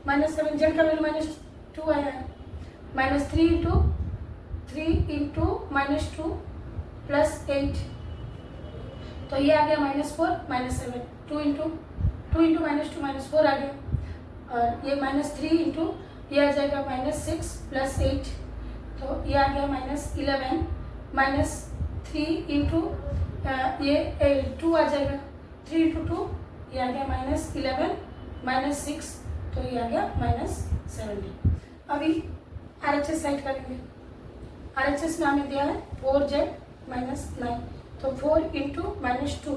माइनस 7, z का वैल्यू माइनस 2 आया है, माइनस 3 इंटू माइनस 2 प्लस 8। तो ये आ गया minus 4 minus 7, 2 into minus 2 minus 4 आ गया। और ये माइनस 3 इंटू ये आ जाएगा माइनस 6 प्लस 8। तो ये आ गया माइनस 11 माइनस 3 इंटू ये 2 आ जाएगा, 3 इंटू 2 ये आ गया माइनस 11 माइनस 6। तो ये आ गया माइनस 70। अभी RHS साइड करेंगे। RHS में हमें दिया है 4z माइनस 9। तो 4 इंटू माइनस 2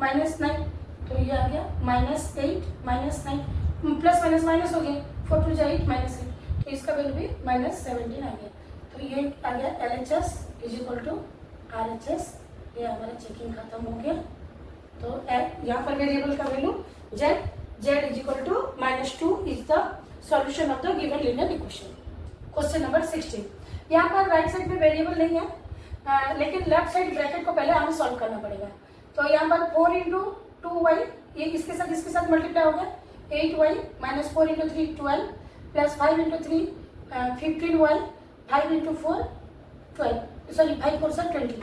माइनस 9। तो ये आ गया minus 8 minus 9, plus minus minus हो गया, 4 2 8 माइनस 8। तो इसका वैल्यू भी माइनस 17 आ गया। तो ये आ गया LHS is equal to RHS। ये हमारा चेकिंग खत्म हो गया। तो यहाँ पर वेरिएबल का value z is equal to -2 is the solution of the given linear equation. Question number 16। यहाँ पर राइट साइड में वेरिएबल नहीं है, लेकिन लेफ्ट साइड ब्रैकेट को पहले हमें सॉल्व करना पड़ेगा। तो यहाँ पर 4 इंटू 2y, ये इसके साथ मल्टीप्लाई हो गया, 8y minus 4 into 3 12 plus 5 into 3 15y, 5 into 4 12, sorry 5 4 sir 20।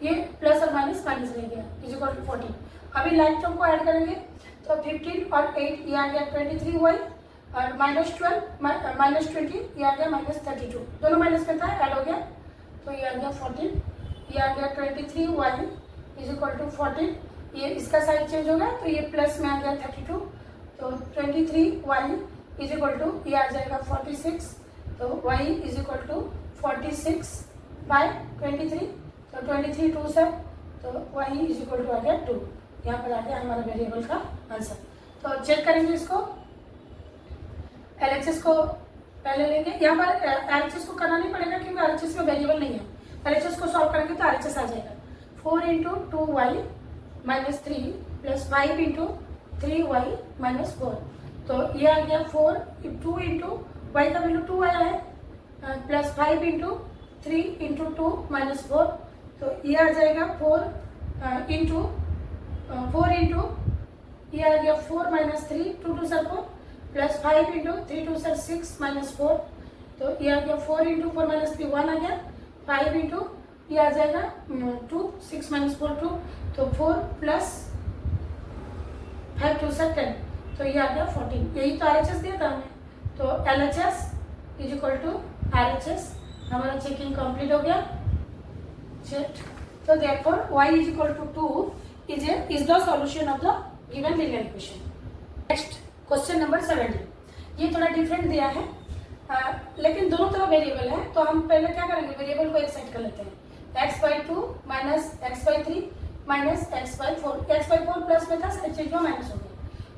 ये प्लस और माइनस माइनस रह गया इज इक्वल टू 14। अभी लाइक टर्म को ऐड करेंगे। तो 15 और 8 ये आ गया 23y और -12 माइनस 20 ये आ गया -32। दोनों माइनस में था, ऐड हो गया। तो ये आ गया 14, ये आ गया 23y इज इक्वल टू 14। ये इसका साइड चेंज होगा तो ये प्लस में आ गया 32। तो 23y इज इक्वल टू ये आ जाएगा 46। तो y is equal to 46 by 23। तो 23 2 से, तो y इज इक्वल टू आ गया 2। यहाँ पर आ गया हमारा वेरिएबल का आंसर। तो चेक करेंगे इसको। LHS को पहले लेंगे। यहाँ पर RHS को करना नहीं पड़ेगा क्योंकि RHS में वेरिएबल नहीं है। LHS को सॉल्व करेंगे तो RHS आ जाएगा 4 into 2y minus 3 plus 5 into 3y minus 4। तो ये आ गया 4 2 इंटू y का वैल्यू 2 आया है प्लस 5 इंटू 3 इंटू 2 माइनस 4। तो ये आ जाएगा 4 इंटू ये आ गया 4 minus 3 2 2 sir 4 plus 5 into 3 2 sir 6 minus 4। तो ये आ गया 4 इंटू 4 माइनस 3 1 आ गया, 5 इंटू ये आ जाएगा 2 6 माइनस 4 2। तो 4 प्लस 5 2 सर 10। तो ये आ गया 14। यही तो RHS दिया था हमें। तो LHS is equal to RHS। हमारा चेकिंग कंप्लीट हो गया। चेक। तो therefore y is equal to 2 is the solution of the given linear equation. Next question number 17। ये थोड़ा डिफरेंट दिया है, लेकिन दोनों तरफ वेरिएबल है। तो हम पहले क्या करेंगे, वेरिएबल को एक साइड कर लेते हैं। x/2 minus x/3 minus x/4। x/4 plus में था, साइड चेंज हुआ माइनस हो गया,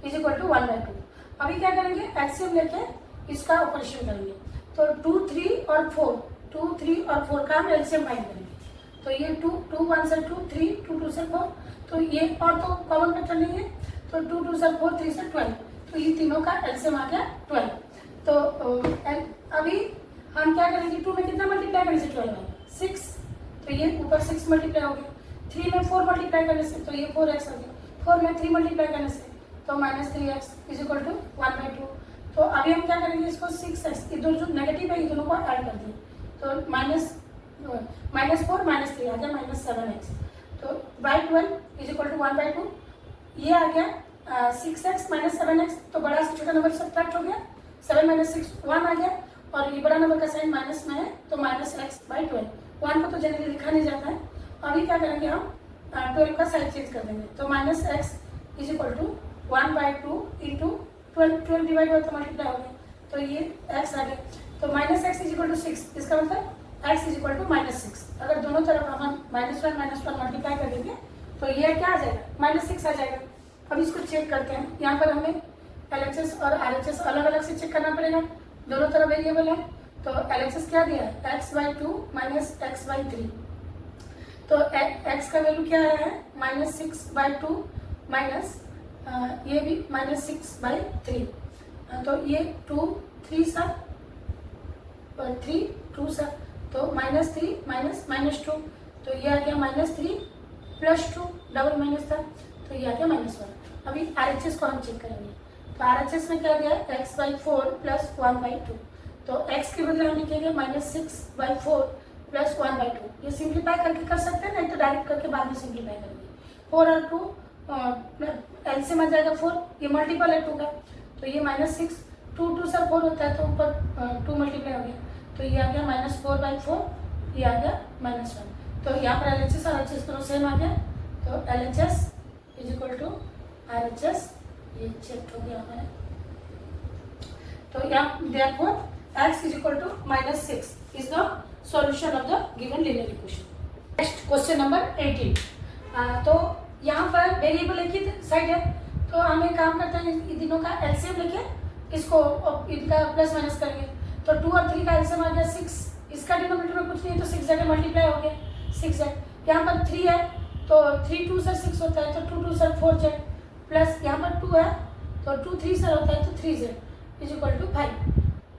इज इक्वल टू 1/2। अभी क्या करेंगे, एलसीएम लेके इसका ऑपरेशन करेंगे। तो 2 3 और 4 का हम एलसीएम फाइंड करेंगे। तो ये 2 1 से 2 3 2 2 से 4। तो ये और तो कॉमन फैक्टर नहीं है। तो 2 2 से 4 3 से 12। तो ये तीनों का एलसीएम आ गया 12। तो अभी हम क्या करेंगे, 2 में कितना मल्टीप्लाई करने से 12 आएगा 6। तो ये ऊपर 6 मल्टीप्लाई हो गया। 3 में 4 मल्टीप्लाई करने से तो ये 4x आ गया। 4 में 3 मल्टीप्लाई करने से तो -3x इज इक्वल टू 1/2। तो अभी हम क्या करेंगे, इसको 6x इधर जो नेगेटिव है, इन दोनों को ऐड कर दिए। तो -4 -3 आ गया -7x। तो बाई 12 इज इक्वल टू 1/2। ये आ गया 6x -7x। तो बड़ा से छोटा नंबर सब्ट्रैक्ट हो गया, 7 - 6 1 आ गया। और ये बड़ा नंबर का साइन माइनस में है तो -x/12। 1 को तो जनरली लिखा नहीं जाता है। अभी क्या करेंगे, हम 12 का साइन चेंज कर देंगे। तो -x is equal to 1/2 into 12 divide हुआ तो मल्टीप्लाई हो गया। तो ये x आ गया। तो -x इज इक्वल टू 6। इसका मतलब x इज इक्वल टू -6। अगर दोनों तरफ हम -1 मल्टीप्लाई कर देंगे तो ये क्या आ जाएगा, -6 आ जाएगा। अब इसको चेक करते हैं। यहाँ पर हमें LHS और RHS अलग अलग से चेक करना पड़ेगा, दोनों तरफ वेरिएबल है। तो LHS क्या दिया है, x/2 माइनस x/3। तो x का वैल्यू क्या आया है, -6/2 माइनस ये भी -6/3। तो ये 2 3 सर 3 2 सर, तो -3 -2, तो ये आ गया -3 +2, डबल माइनस था तो ये आ गया -1। अभी RHS को हम चेक करेंगे। तो RHS में क्या गया x/4 + 1/2, तो x के बदले हमने क्या किया -6/4 + 1/2। ये सिंप्लीफाई करके कर सकते हैं, नहीं तो डायरेक्ट करके बाद में सिंप्लीफाई करेंगे। 4 और 2 एलसीएम आ जाएगा 4, ये मल्टीपल है 2 का, तो ये -6, 2 2 से 4 होता है तो ऊपर 2 मल्टीप्लाई हो गया, तो ये आ गया -4/4, ये आ गया -1। तो यहाँ पर LHS और RHS दोनों सेम आ गया, तो LHS = RHS, ये चेक हो गया हमारा। तो यहाँ therefore x = -6 is the solution of the given linear equation. Next question number 18. तो यहाँ पर वेरिएबल एक ही साइड है, तो हम एक काम करते हैं, इन तीनों का एलसीएम लेके इसको इनका प्लस माइनस करेंगे। तो 2 और 3 का एलसीएम आ गया 6, इसका डिनोमिनेटर में कुछ नहीं है तो 6 जगह मल्टीप्लाई हो गया 6z। यहाँ पर 3 है तो 3 2 से 6 होता है, तो 2 2 से 4z, प्लस यहाँ पर 2 है तो 2 3 से होता है तो 3z = 5।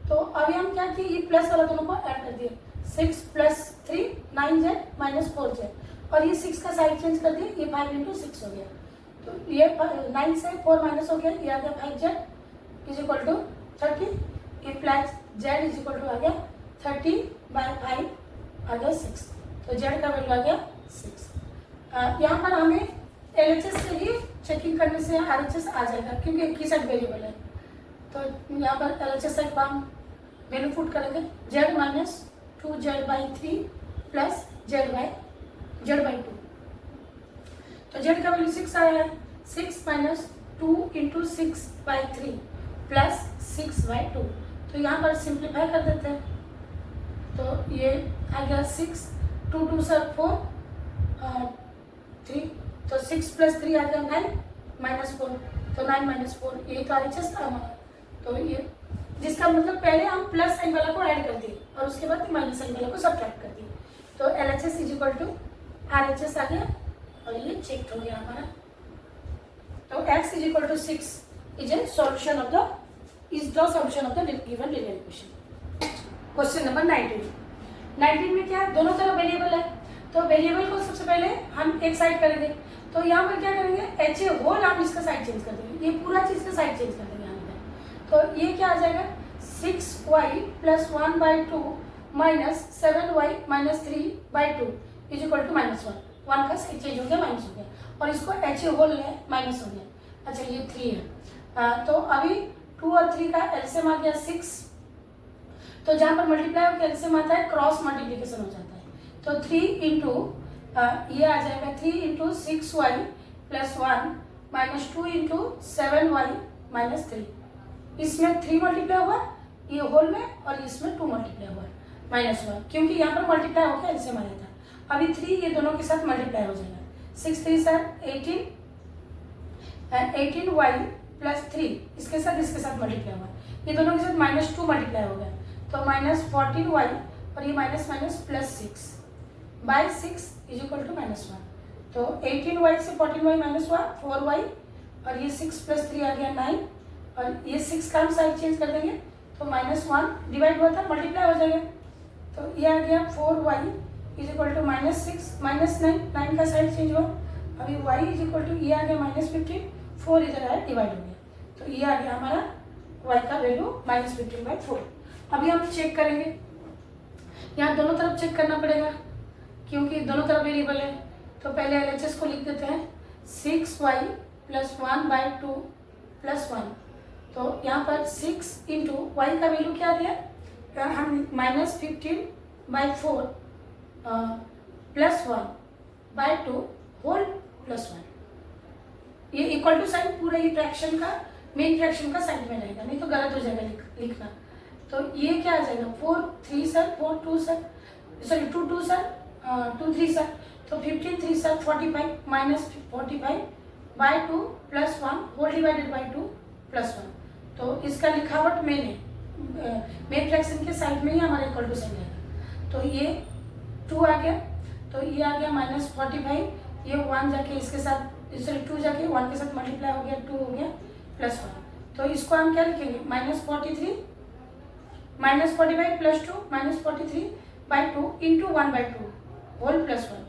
तो अभी हम क्या किए, ये प्लस वाला दोनों को ऐड कर दिए, 6 + 3 9z -4z, और ये 6 का साइड चेंज कर दिए, ये 5 × 6 हो गया, तो ये 9 से 4 माइनस हो गया, ये आ गया 5z = 30, ये प्लस z = आ गया 30/5 आ गया 6, तो z का वैल्यू आ गया 6। यहाँ पर हमें LHS से ही चेकिंग करने से RHS आ जाएगा, क्योंकि एक ही साइड वेरिएबल है। तो यहाँ पर LHS साइड को हम वैल्यू पुट करेंगे, z - 2z/3 + z/2, तो z का वैल्यू 6 आया है, 6 - 2 × 6/3 + 6/2, तो यहाँ पर सिंप्लीफाई कर देते हैं, तो ये आ गया 6, 2 2 से 4 3, तो 6 + 3 आ गया 9 -4, तो 9 - 4, ये तो RHS था हमारा। तो ये जिसका मतलब पहले हम प्लस साइन वाला को ऐड कर दिए और उसके बाद माइनस साइन वाला को सब्ट्रैक्ट कर दिए, तो LHS = RHS आ गया और ये चेक हो गया हमारा। तो x = 6 is the solution of the given linear equation. Question number 19 में क्या है, दोनों तरफ वेरिएबल है, तो वेरिएबल को सबसे पहले हम एक साइड करेंगे, तो यहाँ पर क्या करेंगे HA होल हम इसका साइड चेंज कर देंगे, ये पूरा चीज का साइड चेंज कर देंगे यहाँ पे, तो ये क्या आ जाएगा 6y + 1/2 - 7y - 3/2 = -1, 1 का साइड चेंज हो गया, माइनस हो गया, और इसको HA होल है माइनस हो गया। अच्छा ये 3 है, तो अभी 2 और 3 का एलसीएम आ गया 6, तो जहाँ पर मल्टीप्लाई होकर एलसीएम आता है क्रॉस मल्टीप्लिकेशन हो जाता है, तो 3 ये आ जाएगा 3 × 6y + 1 - 2 × 7y - 3, इसमें 3 मल्टीप्लाई हुआ ये होल में और इसमें 2 मल्टीप्लाई हुआ माइनस हुआ, क्योंकि यहाँ पर मल्टीप्लाई होकर एलसीएम आया था। अभी 3 ये दोनों के साथ मल्टीप्लाई हो जाएगा, 6 3 18y + 3, इसके साथ मल्टीप्लाई हुआ, ये दोनों के साथ -2 मल्टीप्लाई हो गया, तो -14y और ये माइनस +6/6 = -1, तो 18y से 14y माइनस हुआ 4y, और ये 6 + 3 आ गया 9, और ये 6 का हम साइड चेंज कर देंगे, तो -1 डिवाइड हुआ था मल्टीप्लाई हो जाएगा, तो ये आ गया 4y = -6 - 9 का साइड चेंज हुआ, अभी y = ये आ गया -15, 4 इधर आया डिवाइड हो गया, तो ये आ गया हमारा y का वैल्यू -15/4। अभी हम चेक करेंगे, यहाँ दोनों तरफ चेक करना पड़ेगा क्योंकि दोनों तरफ वेरिएबल है, तो पहले LHS को लिख देते हैं 6y + 1/2 + 1, तो यहाँ पर 6 × y का वैल्यू क्या दिया, हम -15/4 + 1/2 होल +1, ये इक्वल टू साइन पूरा ही फ्रैक्शन का मेन फ्रैक्शन का साइड में रहेगा, नहीं तो गलत हो जाएगा लिखना, तो ये क्या आ जाएगा 4 3 sir 4 2 sir sorry 2 2 sir 2 3 sir, तो 15 3 सर 45 -45/2 + 1 होल डिवाइडेड बाई 2 + 1, तो इसका लिखावट मेन है, मेन फ्रैक्शन के साइड में ही हमारा इक्वल टू साइन रहेगा, तो ये 2 आ गया, तो ये आ गया -45, ये 1 जाके इसके साथ 2 जाके 1 के साथ मल्टीप्लाई हो गया 2 हो गया +1, तो इसको हम क्या लिखेंगे -43 -45 + 2 -43/2 × 1/2 होल +1,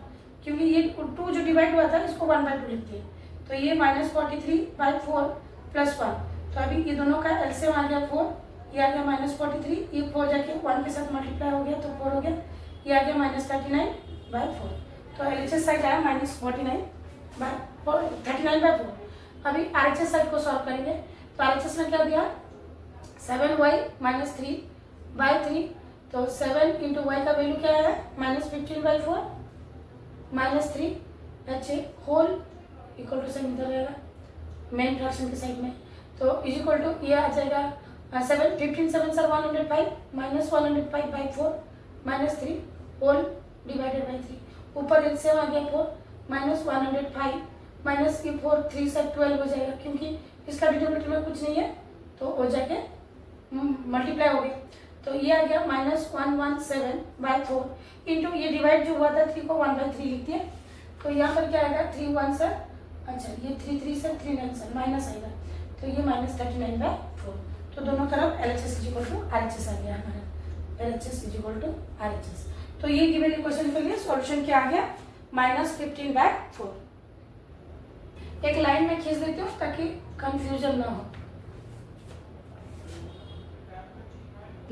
क्योंकि ये 2 जो डिवाइड हुआ था इसको 1/2 लिखते हैं। तो ये -43/4 + 1, तो अभी ये दोनों का एलसीएम आ गया 4, ये आ गया -43, ये 4 जाके 1 के साथ मल्टीप्लाई हो गया तो 4 हो गया, ये आ गया -39/4। तो एलएचएस साइड आया -39/4। अभी आरएचएस साइड को सॉल्व करेंगे। तो आरएचएस में क्या दिया 7y - 3/3, तो 7 × y का वैल्यू क्या है -15/4 -3 h whole equal to sign इधर रहेगा मेन फ्रैक्शन के साइड में, तो इज इक्वल टू ये आ जाएगा 7 15 7 सर 105 -105/4 -3 होल डिवाइडेड बाई 3, ऊपर एलसीएम आ गया 4 -105 माइनस ये 4 3 से 12 हो जाएगा, क्योंकि इसका डिनोमिनेटर में कुछ नहीं है तो हो जाके मल्टीप्लाई हो गया। तो ये आ गया -117/4 इंटू ये डिवाइड जो हुआ था 3 को 1/3 लिख दिया, तो यहाँ पर क्या आएगा 3 1 सर, अच्छा ये 3 3 से 3 9 सर माइनस आएगा, तो ये -39/4। तो दोनों तरफ LHS = RHS आ गया हमारा, LHS = RHS। तो ये गिवन इक्वेशन के लिए सॉल्यूशन क्या आ गया -15/4। एक लाइन में खींच देती हूँ ताकि कंफ्यूजन ना हो।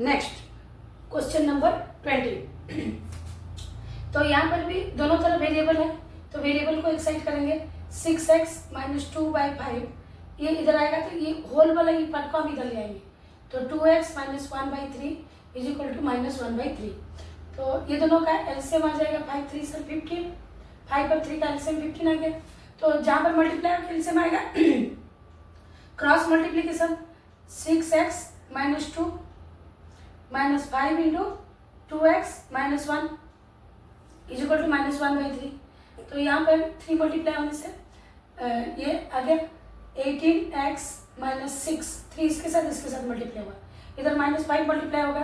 Next question number 20। तो यहाँ पर भी दोनों तरफ वेरिएबल है, तो वेरिएबल को एक साइड करेंगे 6x - 2/5, ये इधर आएगा तो ये होल वाला ये पार्ट को हम इधर ले आएंगे, तो 2x - 1/3 = -1/3। तो ये दोनों का एलसीएम आ जाएगा 5 3 से 15, 5 और 3 का एलसीएम 15 आ गया। तो जहाँ पर मल्टीप्लाई होकर एलसीएम आएगा क्रॉस मल्टीप्लीकेशन 6x - 2 -5 × 2x - 1 = -1/3। तो यहाँ पर 3 मल्टीप्लाई होने से ये आ गया 18x - 6, 3 इसके साथ मल्टीप्लाई होगा, इधर -5 मल्टीप्लाई होगा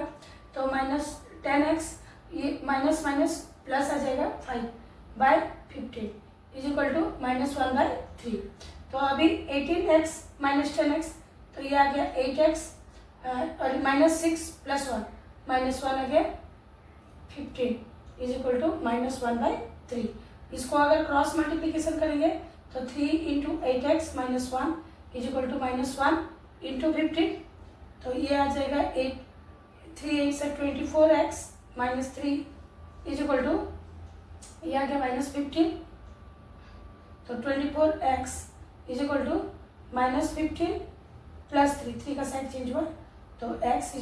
तो -10x, ये माइनस प्लस आ जाएगा 5/15 = -1/3। तो अभी 18x - 10x, तो ये आ गया 8x और -6 + 1 -1 आ गया 15 = -1/3। इसको अगर क्रॉस मल्टीप्लिकेशन करेंगे तो 3 × 8x - 1 = -1 × 15, तो ये आ जाएगा 8 3 8 से 24x - 3 = ये आ गया -15, तो 24x = -15 + 3 का साइड चेंज हुआ, तो x =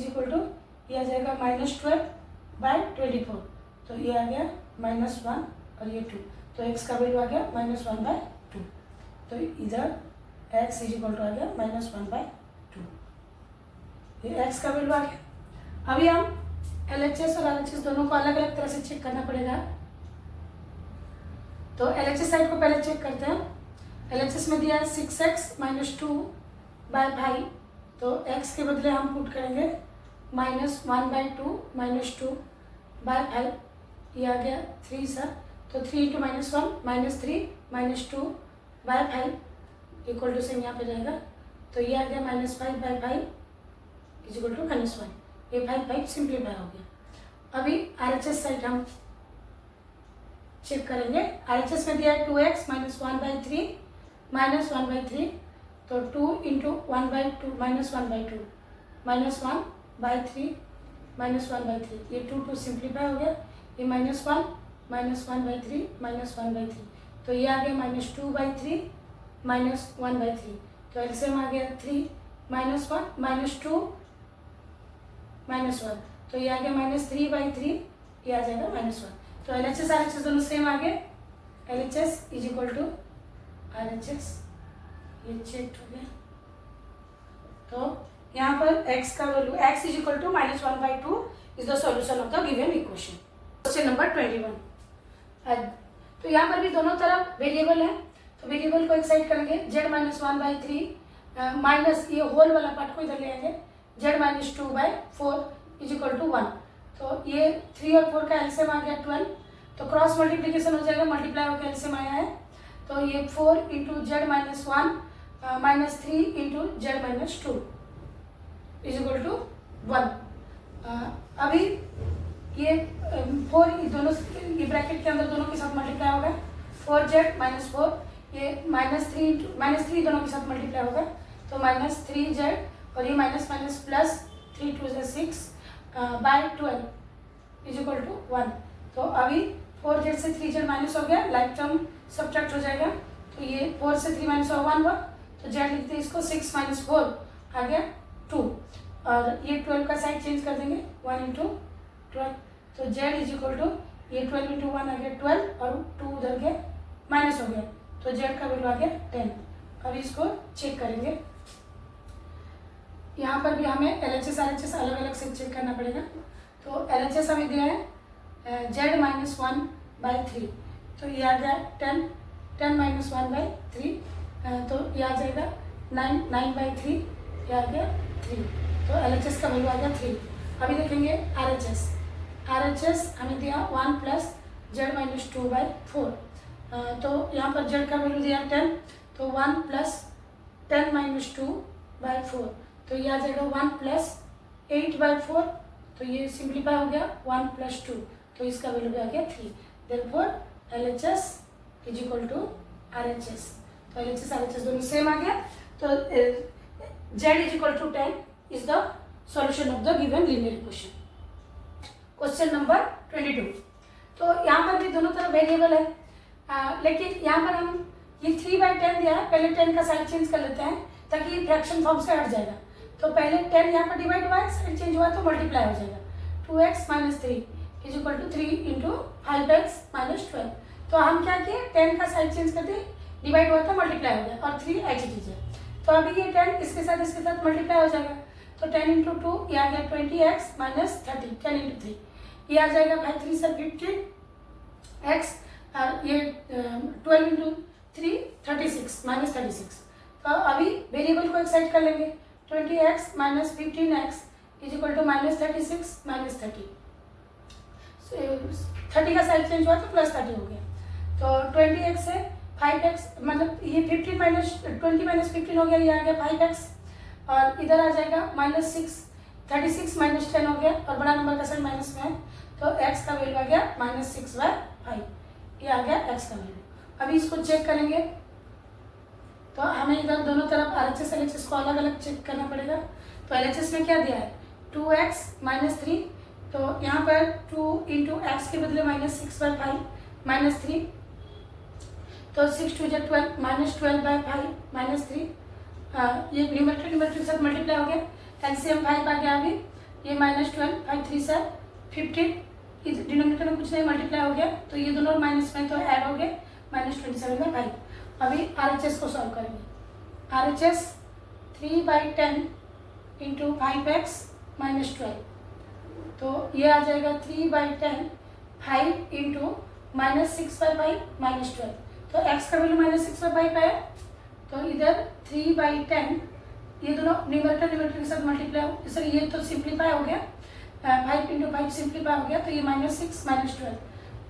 ये आ जाएगा -12/24, तो ये आ गया -1 और ये 2, तो x का वैल्यू आ गया -1/2, तो इधर x = आ गया -1/2, ये x का वैल्यू आ गया। अभी हम LHS और RHS दोनों को अलग अलग तरह से चेक करना पड़ेगा। तो LHS साइड को पहले चेक करते हैं। LHS में दिया है 6x - 2/5, तो x के बदले हम पुट करेंगे -1/2 - 2/5, ये आ गया 3 सर, तो 3 × -1 -3 - 2/5 = से यहाँ पे रहेगा, तो ये आ गया -5/5 = -1, ये 5 सिंप्लीफाई हो गया। अभी RHS साइड हम चेक करेंगे। RHS में दिया है 2x - 1/3 -1/3, तो 2 × 1/2 -1/2 -1/3 -1/3, ये 2 सिंप्लीफाई हो गया, ये -1 -1/3 -1/3, तो ये आ गया -2/3 -1/3, तो एलसीएम आ गया 3 -1 -2 -1, तो ये आ गया -3/3, ये आ जाएगा -1। तो LHS RHS दोनों सेम आ गए, LHS = RHS, ये चेक हो गया। तो यहाँ पर x का value x = -1/2 is the solution of the given equation. Question number 21। तो यहाँ पर भी दोनों तरफ वेरिएबल है, तो वेरिएबल को एक साइड करेंगे z - 1/3 माइनस ये होल वाला पार्ट को इधर ले आएंगे z - 2/4 = 1, तो ये 3 और 4 का एलसीएम आ गया 12, तो क्रॉस मल्टीप्लिकेशन हो जाएगा, मल्टीप्लाई होकर एलसीएम आया है, तो ये 4 × z - 1 -3 into z -2 is equal to 1। अभी ये 4 दोनों ये ब्रैकेट के अंदर दोनों के साथ मल्टीप्लाई होगा, 4z -4, ये -3 दोनों के साथ मल्टीप्लाई होगा तो -3z, और ये minus minus plus 3 2 6 by 12 is equal to 1। तो अभी 4z से 3z माइनस हो गया, लाइक टर्म सब्ट्रैक्ट हो जाएगा, तो ये 4 से 3 माइनस हुआ 1 हुआ, तो z लिखते हैं इसको 6 - 4 आ गया 2, और ये 12 का साइड चेंज कर देंगे 1 इंटू 12, तो z इज इक्वल टू ये 12 इंटू 1 आ गया 12, और 2 उधर गया माइनस हो गया, तो z का वैल्यू आ गया 10। अभी इसको चेक करेंगे, यहाँ पर भी हमें LHS RHS अलग अलग से चेक करना पड़ेगा। तो LHS हमें दिया है z -1/3, तो ये आ गया 10 -1/3, तो ये आ जाएगा 9/3, ये आ गया 3, तो LHS का वैल्यू आ गया 3। अभी देखेंगे RHS हमें दिया 1 + z -2/4, तो यहाँ पर z का वैल्यू दिया 10, तो 1 + 10 - 2/4, तो ये आ जाएगा 1 + 8/4, तो ये सिंप्लीफाई हो गया 1 + 2, तो इसका वैल्यू भी आ गया 3। Therefore LHS is equal to RHS, तो LHS RHS दोनों सेम आ गया, तो z is equal to 10 is the solution of the given linear equation. Question number 22, तो यहाँ पर भी दोनों तरफ वेरिएबल है, लेकिन यहाँ पर हम ये 3/10 दिया है, पहले 10 का साइड चेंज कर लेते हैं ताकि फ्रैक्शन फॉर्म से हट जाएगा। तो पहले 10 यहाँ पर डिवाइड हुआ है, साइड चेंज हुआ तो मल्टीप्लाई हो जाएगा, 2x - 3 is equal to 3 into 5x - 12। तो हम क्या किए, 10 का साइड चेंज करते डिवाइड हुआ था मल्टीप्लाई हो गया, और 3 एच है, तो अभी ये 10 इसके साथ मल्टीप्लाई हो जाएगा, तो 10 इंटू 2 ये आ गया 20x - 30, 10 इंटू 3 ये आ जाएगा 5 3 से 15x, और ये 12 इंटू 3 36 -36। तो अभी वेरिएबल को एक साइड कर लेंगे, 20x - 15x is equal to -36 - 30, 30 का साइड चेंज हुआ तो +30 हो गया, तो 20x से 5x, मतलब ये 15 -20 - 15 हो गया, ये आ गया 5x, और इधर आ जाएगा -6, 36 - 10 हो गया, और बड़ा नंबर का साइड माइनस में है, तो x का वैल्यू आ गया -6/5, ये आ गया x का वैल्यू। अभी इसको चेक करेंगे, तो हमें इधर दोनों तरफ RHS LHS को अलग अलग चेक करना पड़ेगा। तो LHS में क्या दिया है, 2x - 3, तो यहाँ पर 2 इंटू एक्स के बदले -6/5 -3, तो 6 2 12 -12/5 -3, ये न्यूमरेटर के साथ मल्टीप्लाई हो गया, LCM 5 आ गया, अभी ये -12 5 3 से 15, डिनोमिनेटर में कुछ नहीं मल्टीप्लाई हो गया, तो ये दोनों माइनस में तो ऐड हो गए -27/5। अभी RHS को सॉल्व करेंगे, RHS 3/10 इंटू 5x - 12, तो ये आ जाएगा 3/10 5 इंटू -6/5 -12, तो x का वैल्यू -6/5 है, तो इधर 3/10 ये दोनों न्यूमरेटर के साथ मल्टीप्लाई हो, सर ये तो सिंप्लीफाई हो गया, 5 इंटू 5 सिंप्लीफाई हो गया, तो ये -6 -12,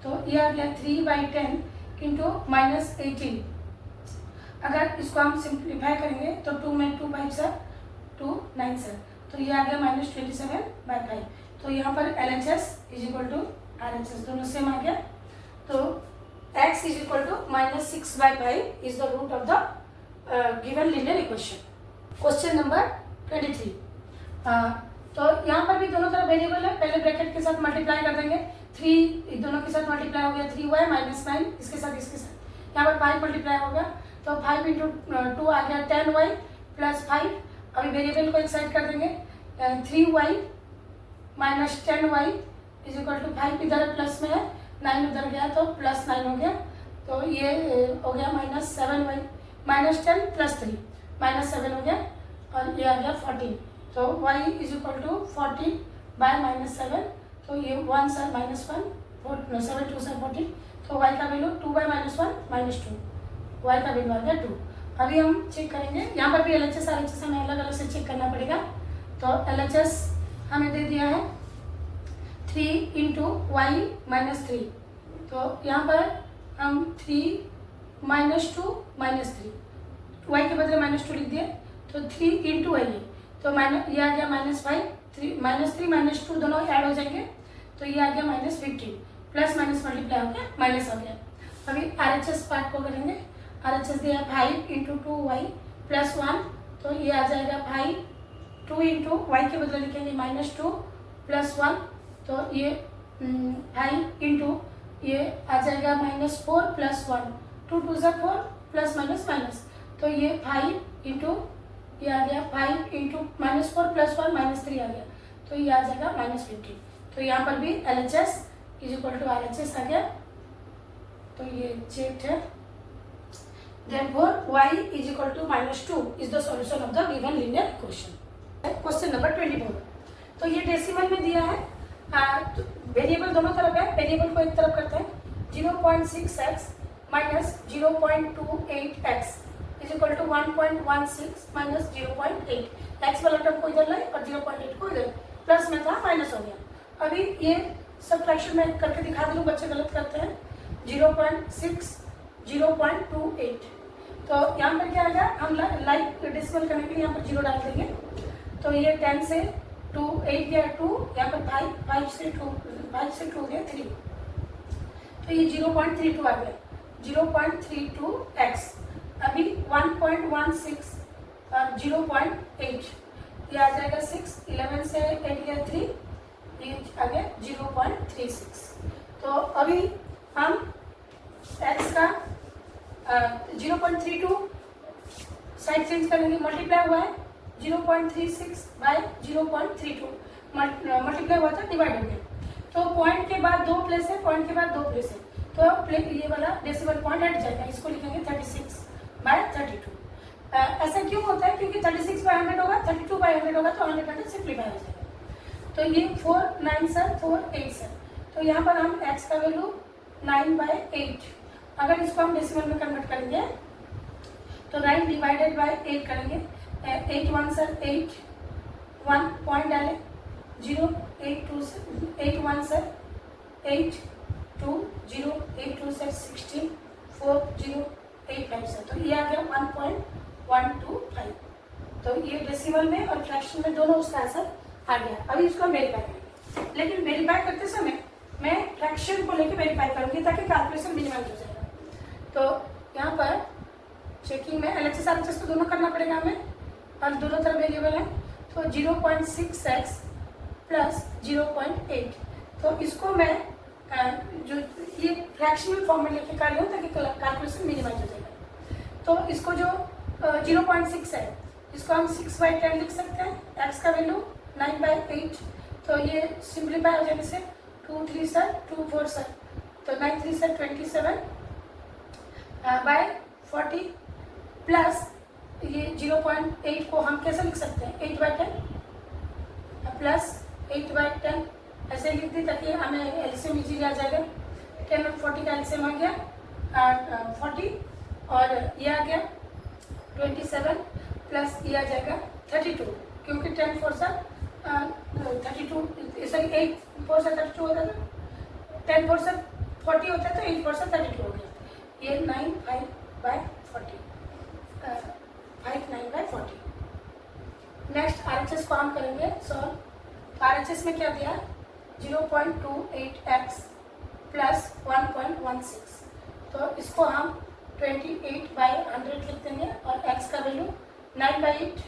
तो ये आ गया 3/10 इंटू -18। अगर इसको हम सिंप्लीफाई करेंगे तो 2 में 2 5 से 2 9 से, तो ये आ गया -27/5। तो यहाँ पर LHS is equal to RHS दोनों सेम आ गया, तो x is equal to -6/5 is the root of the given linear equation. Question number 23, तो यहाँ पर भी दोनों तरफ वेरिएबल है, पहले ब्रैकेट के साथ मल्टीप्लाई कर देंगे, 3 दोनों के साथ मल्टीप्लाई हो गया 3y -9 इसके साथ यहाँ पर 5 मल्टीप्लाई होगा, तो 5 इंटू 2 आ गया 10y + 5। अभी वेरिएबल को एक साइड कर देंगे, 3y - 10y is equal to 5 इधर प्लस में है, 9 उधर गया तो +9 हो गया, तो ये हो गया -7y -10 + 3 -7 हो गया, और ये आ गया 14, तो y इज इक्वल टू 14/-7, तो ये 1 से -1 7 2 से 14, तो y का वैल्यू 2/-1 -2, y का वैल्यू आ गया 2। अभी हम चेक करेंगे, यहाँ पर भी LHS RHS हमें अलग अलग से चेक करना पड़ेगा, तो LHS हमें दे दिया है 3 इंटू y -3, तो यहाँ पर हम 3 - 2 -3, वाई के बदले -2 लिख दिए, तो 3 इंटू आई, तो माइनस ये आ गया -5, -3 -2 दोनों ऐड हो जाएंगे, तो ये आ गया -15, प्लस माइनस मल्टीप्लाई हो गया माइनस हो गया। अभी RHS पार्ट को करेंगे। RHS दिया 5 इंटू 2y प्लस 1, तो ये आ जाएगा 5, 2 इंटू वाई के बदले लिखेंगे -2 प्लस 1, तो ये 5 इंटू ये आ जाएगा -4 प्लस 1, 2 2 ज़ा 4 प्लस माइनस माइनस, तो ये 5 इंटू ये आ गया 5 इंटू -4 प्लस 1 -3 आ गया, तो ये आ जाएगा -15। तो यहाँ पर भी LHS is equal to RHS आ गया, तो ये चेक है। Therefore, y is equal to -2 is the solution of the given linear equation. Question number 24. तो ये डेसिमल में दिया है, वेरिएबल दोनों तरफ है, वेरिएबल को एक तरफ करते हैं, 0.6x minus 0.28x is equal to 1.16 minus 0.8, x वाला टर्म को इधर लाए और 0.8 को इधर, प्लस में था माइनस हो गया। अभी ये सब्ट्रैक्शन में करके दिखा दूँ, बच्चे गलत करते हैं। 0.6 0.28, तो यहाँ पर क्या आएगा, हम लाइक डेसिमल करने के लिए यहाँ पर 0 डाल देंगे, तो ये 10 से 2 8 गया 2, यहाँ पर 5 से 2 गया 3, तो ये 0.32 आ गया, 0.32x। अभी 1.16 0.8, ये आ जाएगा 6, 11 से 8 गया 3, ये आ गया 0.36। तो अभी हम x का 0.32 साइड चेंज करेंगे, मल्टीप्लाई हुआ है 0.36 बाय 0.32, मल्टीप्लाई हुआ था डिवाइड हो गया, तो पॉइंट के बाद 2 प्लेस है, पॉइंट के बाद 2 प्लेस है, तो ये वाला डेसिमल पॉइंट हट जाएगा, इसको लिखेंगे 36 बाय 32। ऐसा क्यों होता है, क्योंकि 36 बाय 100 होगा, 32 बाय 100 होगा, तो 100 सिंप्लीफाई हो जाएगा। तो ये 4 9 सर 4 8 सर, तो यहाँ पर हम x का वैल्यू 9/8, अगर इसको हम डेसिमल में कन्वर्ट करेंगे तो 9 डिवाइडेड बाय 8 करेंगे, 8 1 सर 8, 1 पॉइंट डालें 0, 8 2 सर 8 1 सर 8 2 0, 8 2 सर 16, 4 0 8 5 सर, तो ये आ गया 1.125। तो ये डेसिमल में और फ्रैक्शन में दोनों उसका आंसर आ गया। अभी इसको वेरीफाई करेंगे, लेकिन वेरीफाई करते समय मैं फ्रैक्शन को लेकर वेरीफाई करूंगी ताकि कैलकुलेशन मिनिमाइज हो जाएगा। तो यहाँ पर चेकिंग में LHS RHS तो दोनों करना पड़ेगा हमें, और दोनों तरफ वेरिएबल है, तो 0.6x प्लस 0.8, तो इसको मैं जो ये फ्रैक्शनल फॉर्म में लेके कर लूँ ताकि कैलकुलेशन मिनिमाइज हो जाएगा। तो इसको जो 0.6 है, इसको हम 6/10 लिख सकते हैं, x का वैल्यू 9/8, तो ये सिंप्लीफाई हो जाने से 2 3 सर 2 4 सर, तो 9 3 सर 27 बाय 40 प्लस ये 0.8 को हम कैसे लिख सकते हैं, 8/10 प्लस 8/10 ऐसे लिख दी ताकि हमें एलसीएम इजीली आ जाएगा। 10 और 40 का एलसीएम आ गया 40, और ये आ गया 27 प्लस ये आ जाएगा 32, क्योंकि 10 4 सर 32, सॉरी 8 4 सर 32 होता है, 10 4 सर 40 होता है, तो 8 4 सर 32 हो गया, ये 9 5/40, 5 9/40। नेक्स्ट RHS को हम करेंगे सॉल्व। तो RHS में क्या दिया, 0.28x प्लस 1.16, तो इसको हम 28/100 लिख देंगे, और x का वैल्यू 9/8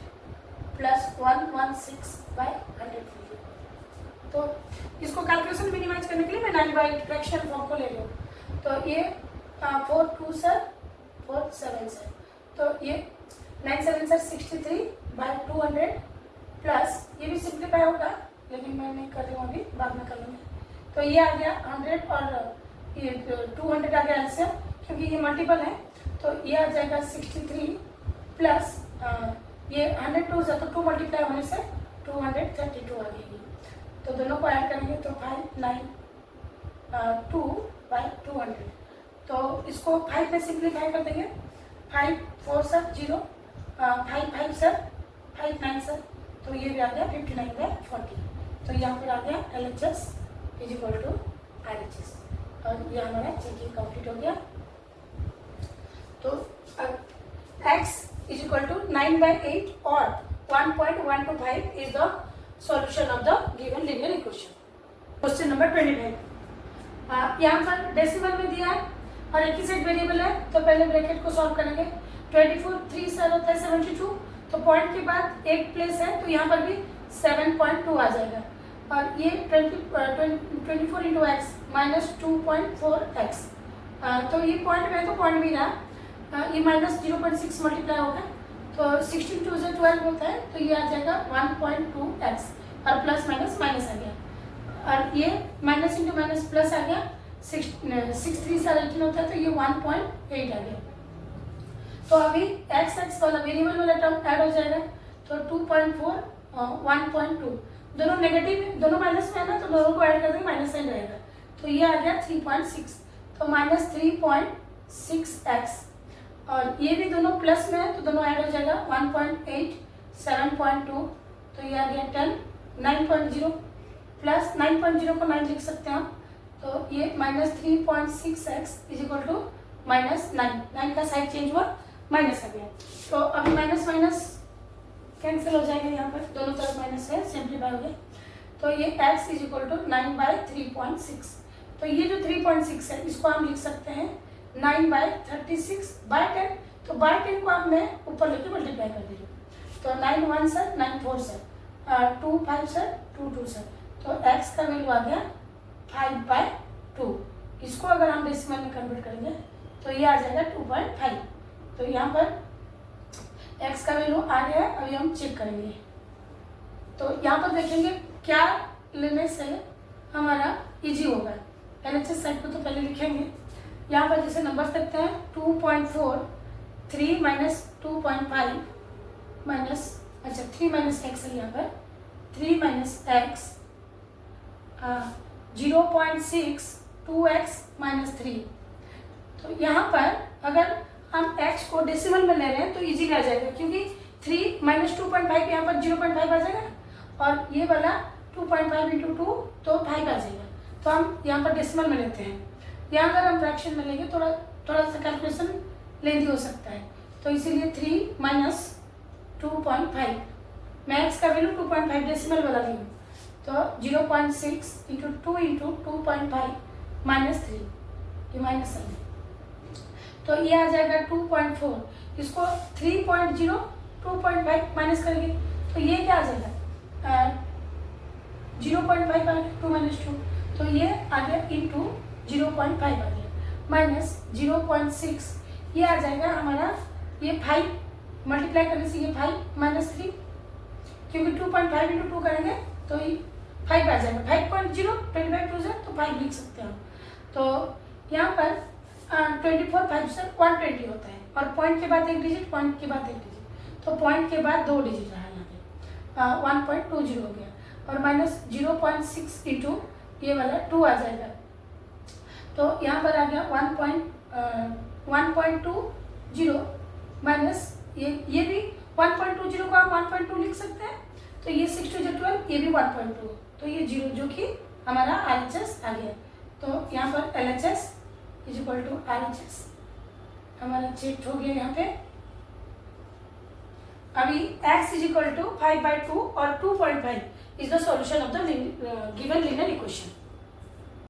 प्लस 116/100 लीजिए। तो इसको कैलकुलेशन मिनिमाइज करने के लिए मैं 9/8 फ्रैक्शन फॉर्म को ले लूँ, तो ये 4 2 सर 4 7 सर, तो ये 9 7 सर 63/200 प्लस ये भी सिंप्लीफाई होगा, लेकिन मैं नहीं कर रही हूँ अभी, बाद में कर लूँगी। तो ये आ गया 100 और ये 200 आ गया एलसीएम, क्योंकि ये मल्टीपल है, तो ये आ जाएगा 63 प्लस ये 102 है, तो 2 मल्टीप्लाई होने से 232 आ गई। तो दोनों को ऐड करेंगे तो 592/200, तो इसको 5 में सिंप्लीफाई कर देंगे, 5 4 सर 0, 5 5 सर 5 9 सर, तो ये भी आ गया 59/40। तो यहाँ पर आ गया LHS is equal to RHS, और ये हमारा चेकिंग कंप्लीट हो गया। तो x is equal to 9/8 or 1.125 is the solution of the given linear equation. Question number 25. यहाँ पर डेसिमल में दिया है और एक ही सेट वेरिएबल है, तो पहले ब्रैकेट को सॉल्व करेंगे। 24 3 से होता है 72, तो पॉइंट के बाद एक प्लेस है तो यहाँ पर भी 7.2 आ जाएगा। और ये 24 इंटू एक्स माइनस 2.4x, तो ये पॉइंट में है तो पॉइंट भी रहा, ये माइनस 0.6 मल्टीप्लाई होगा तो 16 2 से 12 होता है, तो ये आ जाएगा 1.2x और प्लस माइनस माइनस आ गया और ये माइनस इंटू माइनस प्लस आ गया। 6 3 से 18 होता है तो ये 1.8 आ गया। तो अभी x वाला वेरिएबल वाला टर्म ऐड हो जाएगा तो 2.4 1.2 दोनों नेगेटिव है, दोनों माइनस में है ना, तो दोनों को ऐड कर देंगे माइनस साइन रहेगा, तो ये आ गया 3.6, तो माइनस 3.6x और ये भी दोनों प्लस में है तो दोनों ऐड हो जाएगा 1.8 7.2, तो ये आ गया 10 9.0 प्लस 9.0 को 9 लिख सकते हैं हम, तो ये minus 3.6x is equal to minus 9 का साइड चेंज हुआ माइनस आ गया। तो अभी माइनस माइनस कैंसिल हो जाएगा, यहाँ पर दोनों तरफ माइनस है, सिंप्लीफाई हो गया, तो ये x इज इक्वल टू 9/3.6। तो ये जो 3.6 है इसको हम लिख सकते हैं 9/36/10, तो बाय 10 को हमने ऊपर लेके मल्टीप्लाई कर दीजिए, तो 9 1 सर 9 4 सर 2 5 सर 2 2 सर, तो x का वैल्यू आ गया 5/2। इसको अगर हम डेसिमल में कन्वर्ट करेंगे तो ये आ जाएगा 2.5, तो यहाँ पर x का वैल्यू आ गया है। अभी हम चेक करेंगे, तो यहाँ पर देखेंगे क्या लेने से हमारा इजी होगा। LHS साइड को तो पहले लिखेंगे, यहाँ पर जैसे नंबर देखते हैं 2.4 3 माइनस 2.5 माइनस, अच्छा 3 माइनस एक्स है यहाँ पर, 3 माइनस एक्स 0.6 2x माइनस 3। तो यहाँ पर अगर हम x को डेसिमल में ले रहे हैं तो इजी आ जाएगा, क्योंकि 3 माइनस 2.5 यहाँ पर 0.5 आ जाएगा और ये वाला 2.5 इंटू 2 तो 5 आ जाएगा, तो हम यहाँ पर डेसिमल में लेते हैं। यहाँ अगर हम फ्रैक्शन में लेंगे थोड़ा सा कैलकुलेशन लेंदी हो सकता है, तो इसीलिए 3 माइनस 2.5 मैं x का वैल्यू 2.5 डेसिमल वाला ली हूँ, तो 0.6 इंटू 2 इंटू 2.5 माइनस 3, ये माइनस है, तो ये आ जाएगा 2.4। इसको 3.0 2.5 माइनस करेंगे तो ये क्या आ जाएगा 0.5 आ गया, 2 माइनस 2, तो ये आ गया इंटू 0.5 आ गया माइनस 0.6, ये आ जाएगा हमारा ये 5 मल्टीप्लाई करने से ये 5 माइनस 3, क्योंकि 2.5 इंटू 2 करेंगे तो ये 5 आ जाएगा, 5.0 25 2 से तो 5 लिख सकते हैं। तो यहाँ पर 24 5 से 120 होता है और पॉइंट के बाद एक डिजिट, पॉइंट के बाद एक डिजिट, तो पॉइंट के बाद 2 डिजिट रहा यहाँ पे 1.20 हो गया और माइनस 0.6 इंटू ये वाला 2 आ जाएगा, तो यहाँ पर आ गया 1.20 माइनस ये भी 1.20 को हम 1.2 लिख सकते हैं, तो ये 6 2 12 ये भी 1.2, तो ये 0 जो कि हमारा RHS आ गया। तो यहाँ पर LHS is equal to RHS हमारा चेक हो गया यहाँ पे। अभी x इज इक्वल टू 5/2 और 2.5 is the solution of the given linear equation.